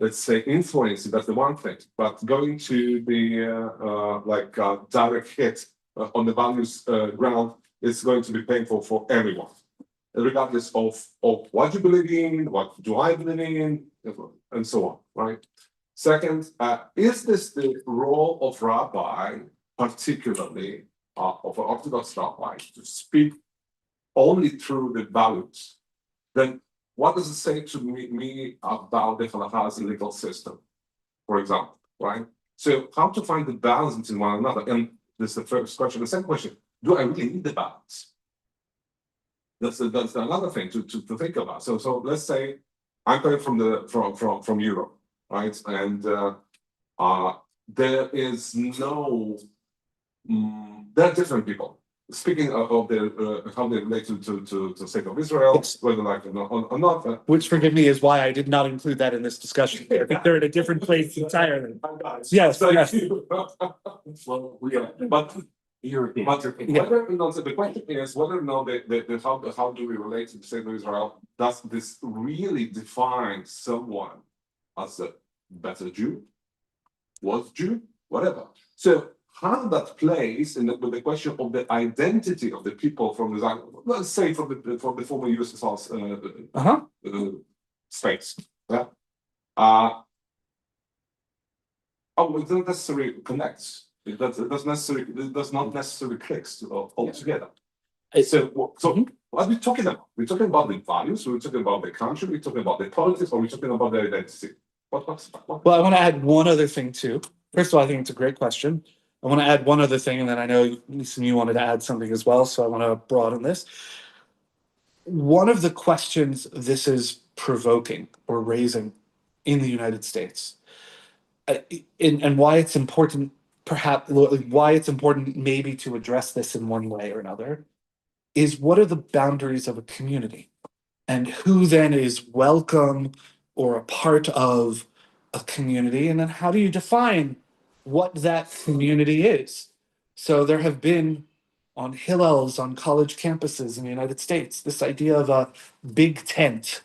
let's say influencing, that's the one thing. But going to the direct hit on the values ground is going to be painful for everyone, regardless of what you believe in, what do I believe in, and so on, right? Second, is this the role of rabbi, particularly of an Orthodox rabbi, to speak only through the values? Then what does it say to me about the halakha's legal system, for example, right? So how to find the balance between one another? And this is the first question. The second question, do I really need the balance? That's another thing to think about. So let's say I'm coming from Europe, right? And there is no, there are different people. Speaking of how they relate to the state of Israel, Yes. whether like or not. Which, forgive me, is why I did not include that in this discussion. I think they're in a different place entirely. Yes, yes. Well, yeah, but European. But whether or not, the question is whether or not how do we relate to the state of Israel? Does this really define someone as a better Jew, was Jew, whatever? So how that plays with the question of the identity of the people from the, let's say from the former USSR states. Yeah. It doesn't necessarily connects. It does not necessarily click altogether. So what are we talking about? We're talking about the values, we're talking about the country, we're talking about the politics, or we're talking about the identity. Well, I want to add one other thing too. First of all, I think it's a great question. I want to add one other thing, and then I know, Lisa, you wanted to add something as well, so I want to broaden this. One of the questions this is provoking or raising in the United States, and why it's important, perhaps, why it's important maybe to address this in one way or another, is what are the boundaries of a community? And who then is welcome or a part of a community? And then how do you define what that community is? So there have been on Hillels, on college campuses in the United States, this idea of a big tent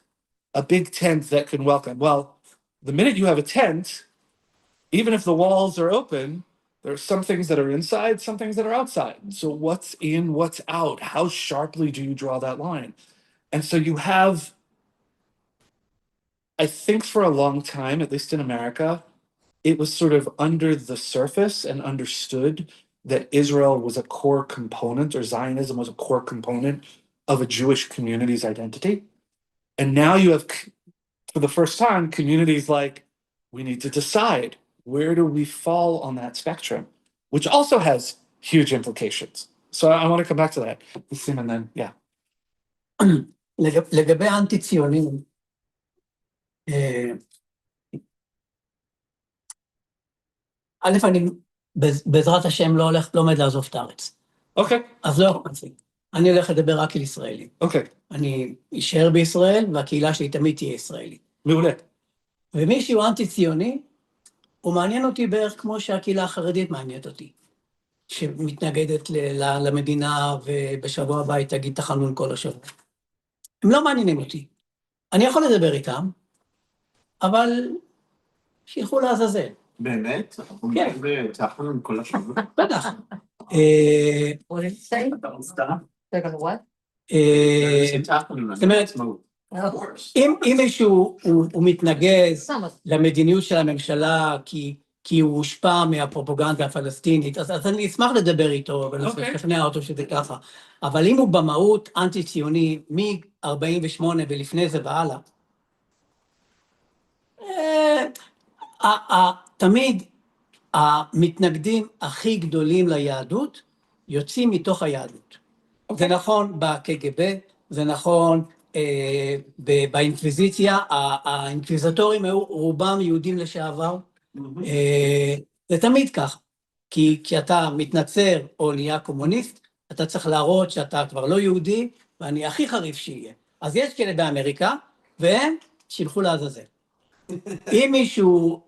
that can welcome. Well, the minute you have a tent, even if the walls are open, there are some things that are inside, some things that are outside. So what's in, what's out? How sharply do you draw that line? And so you have, I think for a long time, at least in America, it was sort of under the surface and understood that Israel was a core component, or Zionism was a core component of a Jewish community's identity. And now you have, for the first time, communities like, we need to decide, where do we fall on that spectrum? Which also has huge implications. So I want to come back to that. And then, yeah. לגבי האנטי-ציונים, א', אני בעזרת השם לא עומד לעזוב את הארץ. אוקיי. אז לא יכול, אני הולך לדבר רק על ישראלים. אוקיי. אני אשאר בישראל, והקהילה שלי תמיד תהיה ישראלית. מעולה. ומישהו אנטי-ציוני, הוא מעניין אותי בערך כמו שהקהילה החרדית מעניינת אותי, שמתנגדת למדינה, ובשבוע הבא תגיד תחנון כל השבוע. הם לא מעניינים אותי. אני יכול לדבר איתם, אבל שילכו לעזאזל. באמת? כן. תאכלנו עם כל השבוע. בטח. What did you say? They're gonna what? זאת אומרת, אם מישהו הוא מתנגד למדיניות של הממשלה כי הוא הושפע מהפרופגנדה הפלסטינית, אז אני אשמח לדבר איתו ולשכנע אותו שזה ככה. אבל אם הוא במהות אנטי-ציוני מ-48 ולפני זה והלאה, תמיד המתנגדים הכי גדולים ליהדות יוצאים מתוך היהדות. זה נכון בקג"ב, זה נכון באינקוויזיציה, האינקוויזטורים היו רובם יהודים לשעבר, זה תמיד כך, כי כשאתה מתנצר או נהיה קומוניסט, אתה צריך להראות שאתה כבר לא יהודי, ואני הכי חריף שיהיה. אז יש כאלה באמריקה, והם שילכו לעזאזל. אם מישהו,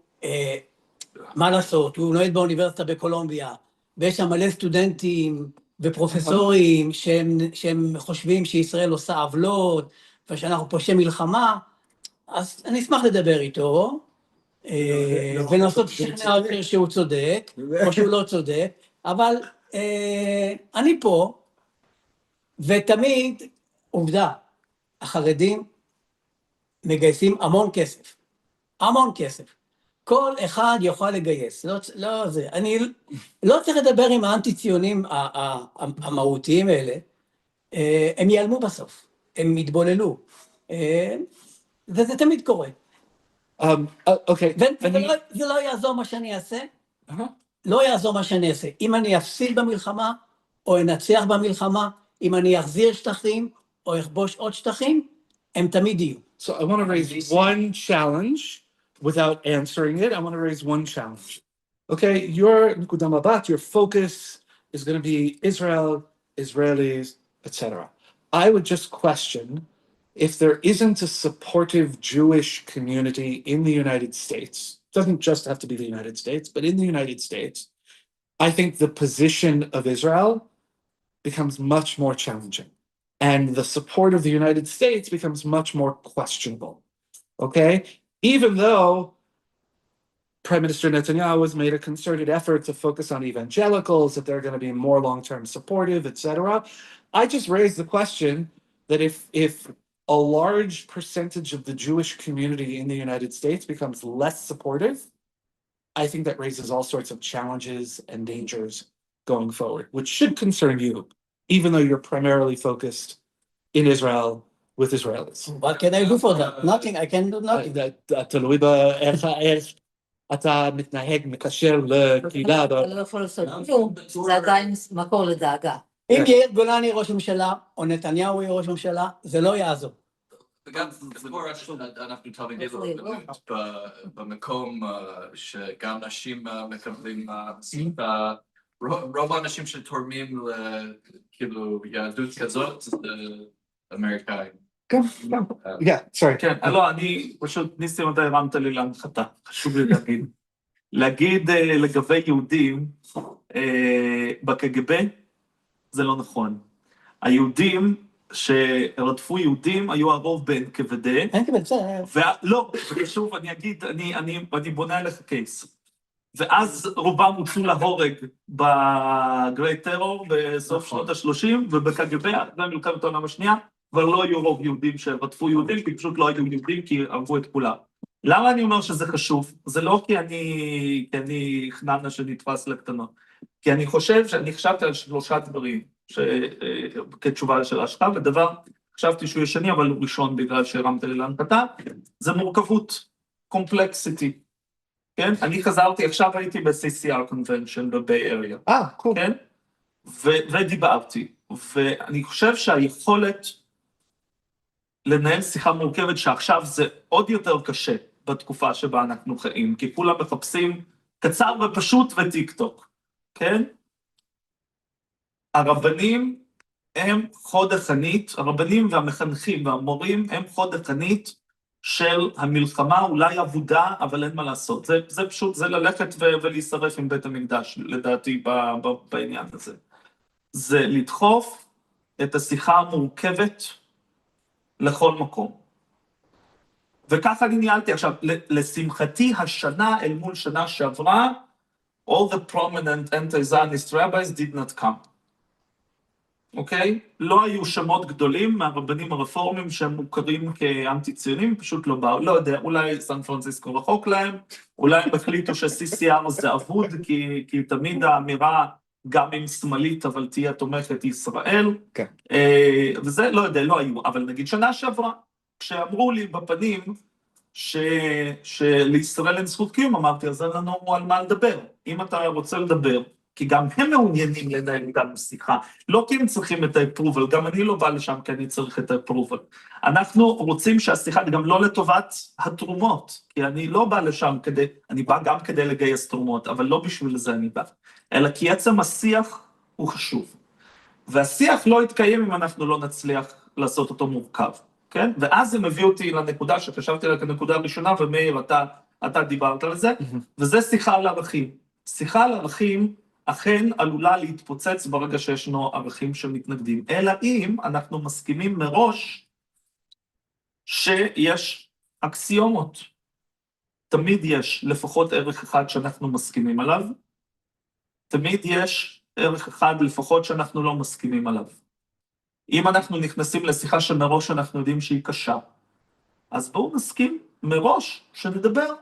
מה לעשות, הוא נועד באוניברסיטה בקולומביה, ויש שם מלא סטודנטים ופרופסורים שהם חושבים שישראל עושה עוולות, ושאנחנו פושעי מלחמה, אז אני אשמח לדבר איתו, ולנסות לשכנע יותר שהוא צודק, או שהוא לא צודק, אבל אני פה, ותמיד, עובדה, החרדים מגייסים המון כסף. המון כסף. כל אחד יכול לגייס, לא זה. אני לא צריך לדבר עם האנטי-ציונים המהותיים האלה, הם ייעלמו בסוף, הם יתבוללו. וזה תמיד קורה. אוקיי. זה לא יעזור מה שאני אעשה, לא יעזור מה שאני אעשה. אם אני אפסיד במלחמה, או אנצח במלחמה, אם אני אחזיר שטחים, או אכבוש עוד שטחים, הם תמיד יהיו. So I want to raise one challenge without answering it. I want to raise one challenge. Okay, your focus is going to be Israel, Israelis, etc. I would just question if there isn't a supportive Jewish community in the United States. It doesn't just have to be the United States, but in the United States, I think the position of Israel becomes much more challenging. And the support of the United States becomes much more questionable, okay? Even though Prime Minister Netanyahu has made a concerted effort to focus on evangelicals, that they're going to be more long-term supportive, etc. I just raised the question that if a large percentage of the Jewish community in the United States becomes less supportive, I think that raises all sorts of challenges and dangers going forward, which should concern you, even though you're primarily focused in Israel with Israelis. What can I do for that? Nothing, I can do nothing. תלוי באיך אתה מתנהג, מקשר לקהילה. אתה לא יכול לעשות כלום, זה עדיין מקור לדאגה. אם יאיר גולן יהיה ראש ממשלה, או נתניהו יהיה ראש ממשלה, זה לא יעזור. וגם אנחנו תמיד במקום שגם נשים מקבלים, רוב האנשים שתורמים כאילו יהדות כזאת זה אמריקאים. גם. sorry. כן, לא, אני פשוט ניסים אותה הרמת לי להנחתה, חשוב לי להגיד לגבי יהודים בקג"ב, זה לא נכון. היהודים שרדפו יהודים היו הרוב ב-NKVD. לא, ושוב אני אגיד, אני בונה עליך קייס. ואז רובם הוצאו להורג בגרייט טרור בסוף שנות ה-30, ובקג"ב, במלחמת העולם השנייה, כבר לא היו רוב יהודים שרדפו יהודים, כי פשוט לא היו יהודים, כי הרגו את כולם. למה אני אומר שזה חשוב? זה לא כי אני חננה שנתפס לקטנות. כי אני חושב שאני חשבתי על 3 דברים, כתשובה לשאלה שלך, ודבר, חשבתי שהוא ישני, אבל הוא ראשון בגלל שהרמת לי להנחתה, זה מורכבות, complexity. כן? אני חזרתי, עכשיו הייתי ב-CCR convention בביי אריה. cool. כן? ודיברתי, ואני חושב שהיכולת לנהל שיחה מורכבת שעכשיו זה עוד יותר קשה בתקופה שבה אנחנו חיים, כי כולם מחפשים קצר ופשוט וטיק טוק, כן? הרבנים הם חוד החנית, הרבנים והמחנכים והמורים הם חוד החנית של המלחמה, אולי עבודה, אבל אין מה לעשות. זה פשוט, זה ללכת ולהישרף עם בית המקדש, לדעתי, בעניין הזה. זה לדחוף את השיחה המורכבת לכל מקום. וככה אני ניהלתי. עכשיו, לשמחתי השנה אל מול שנה שעברה, all the prominent anti-Zionist rabbis did not come. אוקיי? לא היו שמות גדולים מהרבנים הרפורמים שהם מוכרים כאנטי-ציונים, פשוט לא באו, לא יודע, אולי סן פרנסיסקו רחוק להם, אולי הם החליטו ש-CCR זה אבוד, כי תמיד האמירה גם אם שמאלית, אבל תהיה תומכת ישראל, כן. וזה לא יודע, לא היו, אבל נגיד שנה שעברה, כשאמרו לי בפנים שלישראל אין זכות קיום, אמרתי, אז אין לנו על מה לדבר, אם אתה רוצה לדבר, כי גם הם מעוניינים לנהל איתנו שיחה, לא כי הם צריכים את האפרובל, גם אני לא בא לשם כי אני צריך את האפרובל. אנחנו רוצים שהשיחה, גם לא לטובת התרומות, כי אני לא בא לשם כדי, אני בא גם כדי לגייס תרומות, אבל לא בשביל זה אני בא, אלא כי עצם השיח הוא חשוב. והשיח לא יתקיים אם אנחנו לא נצליח לעשות אותו מורכב, כן? ואז זה מביא אותי לנקודה שחשבתי עליה כנקודה הראשונה, ומאיר, אתה דיברת על זה, וזה שיחה על ערכים. שיחה על ערכים, אכן עלולה להתפוצץ ברגע שישנו ערכים שמתנגדים, אלא אם אנחנו מסכימים מראש שיש אקסיומות. תמיד יש לפחות ערך אחד שאנחנו מסכימים עליו, תמיד יש ערך אחד לפחות שאנחנו לא מסכימים עליו. אם אנחנו נכנסים לשיחה שמראש אנחנו יודעים שהיא קשה, אז בואו נסכים מראש שנדבר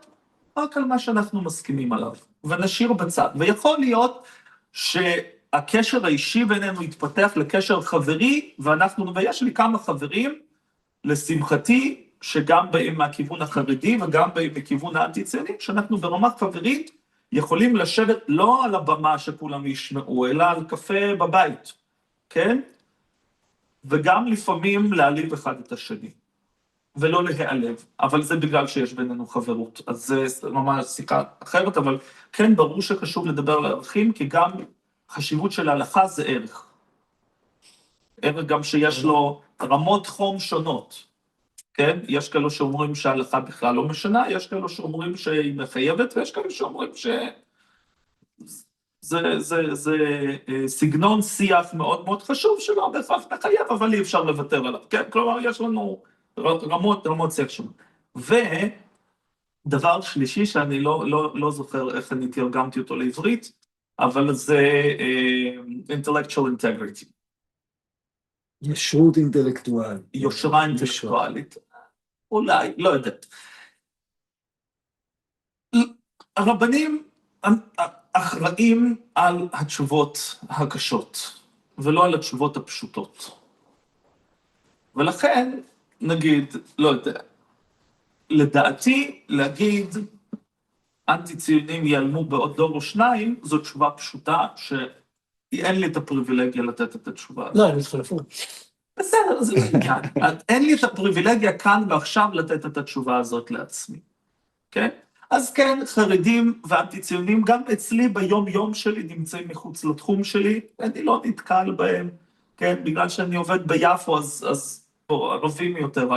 רק על מה שאנחנו מסכימים עליו, ונשאיר בצד. ויכול להיות שהקשר האישי בינינו יתפתח לקשר חברי, ויש לי כמה חברים, לשמחתי, שגם באים מהכיוון החרדי, וגם באים מכיוון האנטי-ציוני, שאנחנו ברמה חברית יכולים לשבת לא על הבמה שכולם ישמעו, אלא על קפה בבית, כן? וגם לפעמים להעליב אחד את השני. ולא להיעלב, אבל זה בגלל שיש בינינו חברות, אז זה ממש שיחה אחרת, אבל כן ברור שחשוב לדבר על ערכים, כי גם חשיבות של ההלכה זה ערך. ערך גם שיש לו רמות חום שונות, כן? יש כאלו שאומרים שההלכה בכלל לא משנה, יש כאלו שאומרים שהיא מחייבת, ויש כאלו שאומרים זה סגנון שיח מאוד מאוד חשוב, שלא בהכרח מחייב, אבל אי אפשר לוותר עליו, כן? כלומר, יש לנו רמות שיח שונות. ודבר שלישי שאני לא זוכר איך אני תרגמתי אותו לעברית, אבל זה intellectual integrity. ישרות אינטלקטואלית. יושרה אינטלקטואלית. אולי, לא יודעת. הרבנים אחראים על התשובות הקשות, ולא על התשובות הפשוטות. ולכן, נגיד, לא יודע, לדעתי, להגיד, אנטי-ציונים ייעלמו בעוד דור או שניים, זו תשובה פשוטה שאין לי את הפריבילגיה לתת את התשובה. לא, הם התחלפו. בסדר, זה עניין. אין לי את הפריבילגיה כאן ועכשיו לתת את התשובה הזאת לעצמי. כן? אז כן, חרדים ואנטי-ציונים, גם אצלי ביום-יום שלי נמצאים מחוץ לתחום שלי, אני לא נתקל בהם, כן? בגלל שאני עובד ביפו, אז ערבים יותר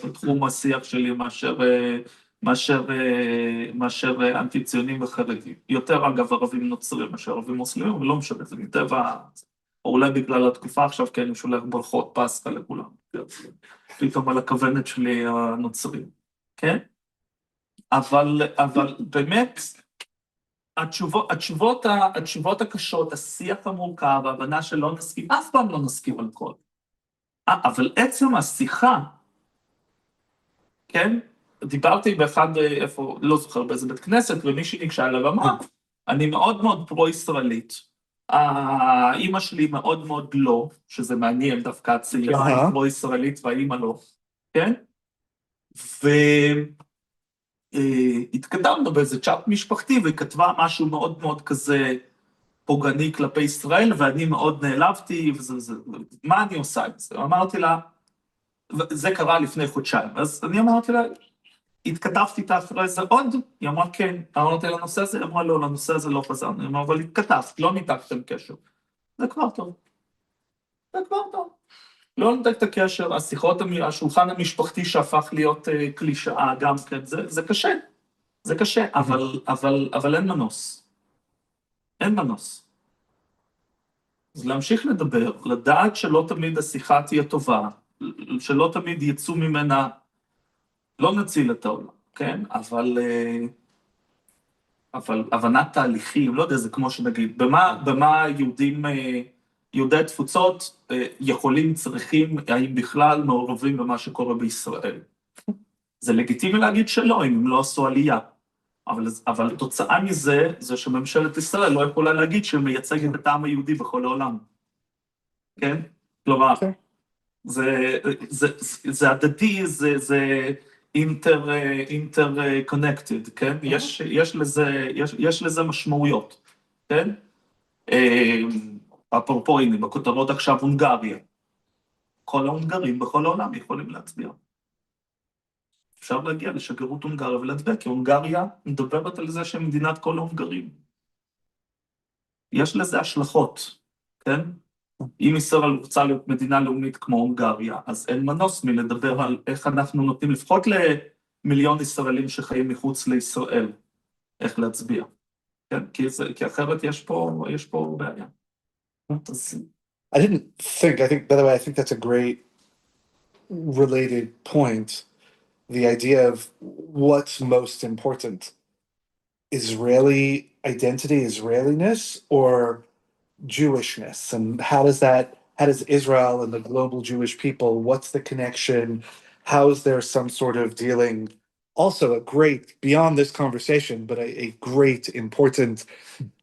בתחום השיח שלי מאשר אנטי-ציונים וחרדים. יותר אגב ערבים נוצרים מאשר ערבים מוסלמים, אבל לא משנה, זה מטבע, או אולי בגלל התקופה עכשיו, כן, אני שולח ברכות פסחא לכולם. פתאום על הכוונת שלי הנוצרים, כן? אבל באמת, התשובות הקשות, השיח המורכב, ההבנה שלא נסכים, אף פעם לא נסכים על כל. אבל עצם השיחה, כן? דיברתי באחד, איפה, לא זוכר, באיזה בית כנסת, ומישהי ניגשה אליו ואמר, אני מאוד מאוד פרו-ישראלית, האמא שלי מאוד מאוד לא, שזה מעניין דווקא הצעירה, היא פרו-ישראלית והאמא לא, כן? והתקדמנו באיזה צ'אט משפחתי, והיא כתבה משהו מאוד מאוד כזה פוגעני כלפי ישראל, ואני מאוד נעלבתי, מה אני עושה עם זה? אמרתי לה, זה קרה לפני חודשיים, אז אני אמרתי לה, התכתבתי איתה אחרי זה עוד, היא אמרה כן, אמרתי לה לנושא הזה, היא אמרה לא, לנושא הזה לא חזרנו, היא אמרה, אבל התכתבת, לא ניתקתם קשר, זה כבר טוב, זה כבר טוב, לא נתק את הקשר, השיחות, השולחן המשפחתי שהפך להיות קלישאה, גם כן, זה קשה, זה קשה, אבל אין מנוס, אין מנוס. אז להמשיך לדבר, לדעת שלא תמיד השיחה תהיה טובה, שלא תמיד יצאו ממנה לא נציל את העולם, כן? אבל הבנת תהליכים, לא יודע, זה כמו שנגיד, במה יהודי התפוצות יכולים, צריכים, האם בכלל מעורבים במה שקורה בישראל? זה לגיטימי להגיד שלא, אם הם לא עשו עלייה. אבל תוצאה מזה, זה שממשלת ישראל לא יכולה להגיד שהיא מייצגת את העם היהודי בכל העולם. כן? כלומר, זה הדדי, זה interconnected, כן? יש לזה משמעויות, כן? אפרופו, הנה, בכותרות עכשיו הונגריה. כל ההונגרים בכל העולם יכולים להצביע. אפשר להגיע לשגרירות הונגריה ולהצביע, כי הונגריה מדברת על זה שמדינת כל ההונגרים. יש לזה השלכות, כן? אם ישראל רוצה להיות מדינה לאומית כמו הונגריה, אז אין מנוס מלדבר על איך אנחנו נותנים לפחות למיליון ישראלים שחיים מחוץ לישראל, איך להצביע. כן? כי אחרת יש פה בעיה. I think, by the way, I think that's a great related point. The idea of what's most important, Israeli identity, Israeliness, or Jewishness, and how does Israel and the global Jewish people, what's the connection? How is there some sort of dealing? Also a great, beyond this conversation, but a great, important,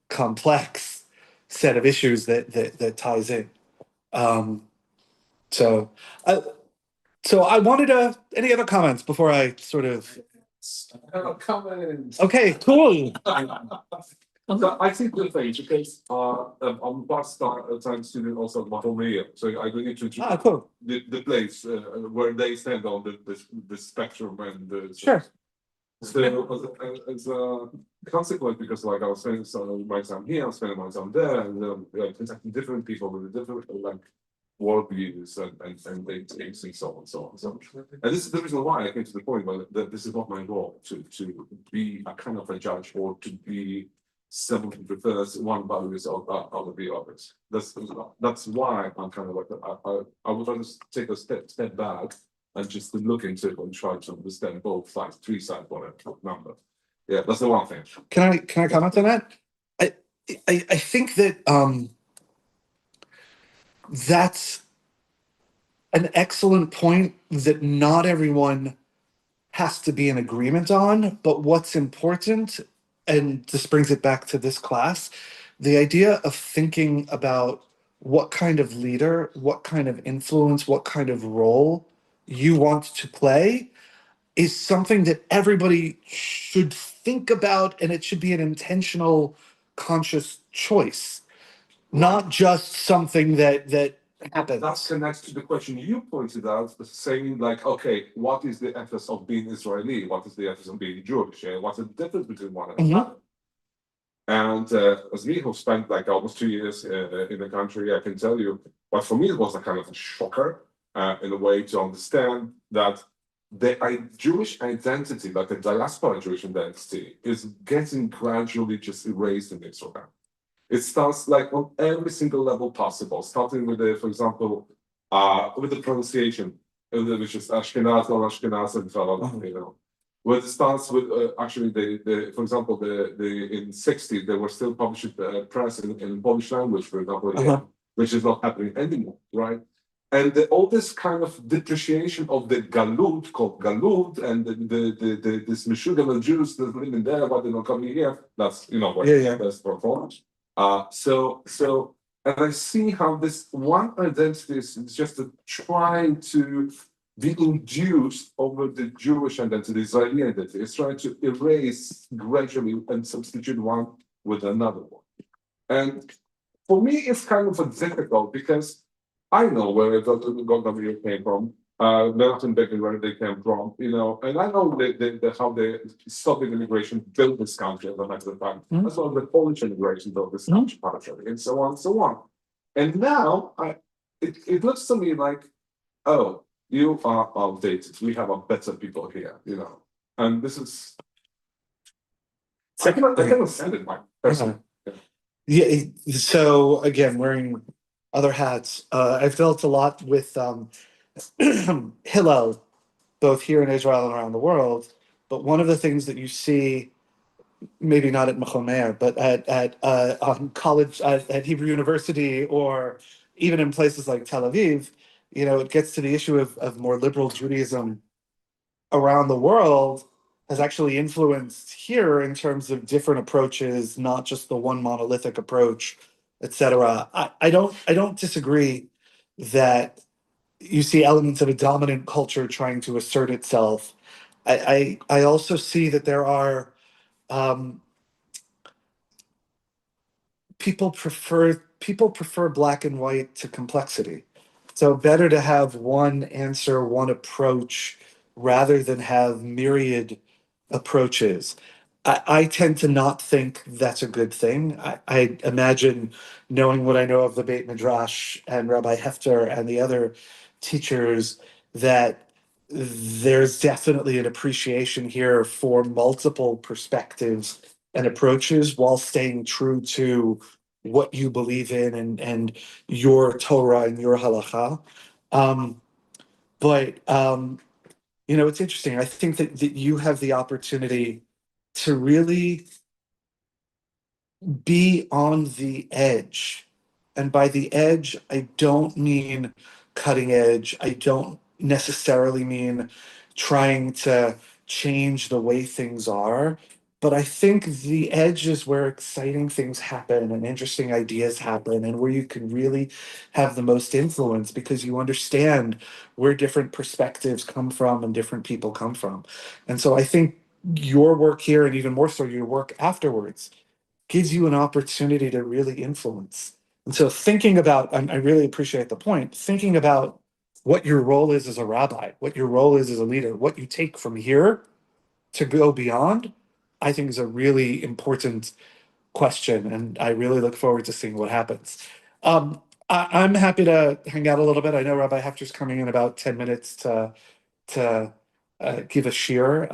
complex set of issues that ties in. So I wanted to, any other comments before I sort of, I have a comment. okay, cool. So I think the thing, because I'm part-time student also at Mahomeya, so I don't need to Cool. the place where they stand on the spectrum and the Sure. so as a consequence, because like I was spending some my time here, I'm spending my time there, and like contacting different people with different like worldviews and they takes and so on and so on. So, and this is the reason why I came to the point that this is not my role to be a kind of a judge or to be someone who prefers one values over the others. That's why I'm kind of like I would rather take a step back and just look into it and try to understand both sides, three sides, whatever number. Yeah, that's the one thing. Can I comment on that? I think that that's an excellent point that not everyone has to be in agreement on, but what's important, and this brings it back to this class, the idea of thinking about what kind of leader, what kind of influence, what kind of role you want to play is something that everybody should think about, and it should be an intentional, conscious choice, not just something that happens. That connects to the question you pointed out, saying like, okay, what is the essence of being Israeli? What is the essence of being Jewish? And what's the difference between one and another? And as me who spent like almost 2 years in the country, I can tell you, but for me it was a kind of a shocker in a way to understand that the Jewish identity, like the diaspora Jewish identity, is getting gradually just erased in Israel. It starts like on every single level possible, starting with for example, with the pronunciation, which is Ashkenaz, or Ashkenaz, and you know. Where it starts with actually for example, in '60s they were still publishing press in Polish language, for example, which is not happening anymore, right? And all this kind of depreciation of the galut, called galut, and this Meshuggah Jews that live in there, but they don't come here. That's that's performance. So and I see how this one identity is just trying to be induced over the Jewish identity, the Israeli identity. It's trying to erase gradually and substitute one with another one. And for me, it's kind of difficult because I know where the came from, Milton Beckett, where they came from, you know, and I know how the Soviet immigration built this country at the matter of time, as well as the Polish immigration built this country partially, and so on and so on. And now it looks to me like, oh, you are outdated. We have a better people here, you know. And this is I cannot send it my person. Yeah, so again, wearing other hats, I've dealt a lot with Hillel both here in Israel and around the world. But one of the things that you see, maybe not at Mechomer, but at on college, at Hebrew University, or even in places like Tel Aviv, you know, it gets to the issue of more liberal Judaism around the world has actually influenced here in terms of different approaches, not just the one monolithic approach, etc. I don't disagree that you see elements of a dominant culture trying to assert itself. I also see that there are people prefer black and white to complexity. So better to have one answer, one approach, rather than have myriad approaches. I tend to not think that's a good thing. I imagine, knowing what I know of the Beit Midrash and Rabbi Hefter and the other teachers, that there's definitely an appreciation here for multiple perspectives and approaches while staying true to what you believe in and your Torah and your halacha. But you know, it's interesting. I think that you have the opportunity to really be on the edge. And by the edge, I don't mean cutting edge. I don't necessarily mean trying to change the way things are. But I think the edge is where exciting things happen and interesting ideas happen, and where you can really have the most influence because you understand where different perspectives come from and different people come from. And so I think your work here, and even more so your work afterwards, gives you an opportunity to really influence. And so thinking about, and I really appreciate the point, thinking about what your role is as a rabbi, what your role is as a leader, what you take from here to go beyond, I think is a really important question. And I really look forward to seeing what happens. I'm happy to hang out a little bit. I know Rabbi Hefter's coming in about 10 minutes to give a shiur.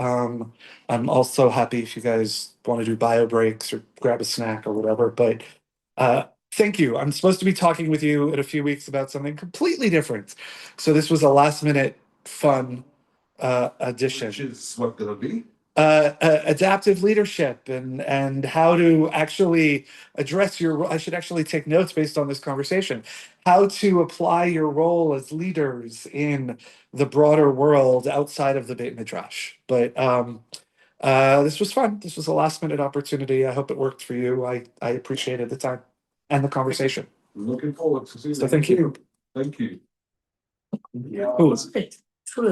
I'm also happy if you guys want to do bio breaks or grab a snack or whatever. But thank you. I'm supposed to be talking with you in a few weeks about something completely different. So this was a last minute fun addition. Which is what gonna be? Adaptive leadership and how to actually address your, I should actually take notes based on this conversation, how to apply your role as leaders in the broader world outside of the Beit Midrash. But this was fun. This was a last minute opportunity. I hope it worked for you. I appreciated the time and the conversation. Looking forward to seeing So thank you. Thank you. Cool. True.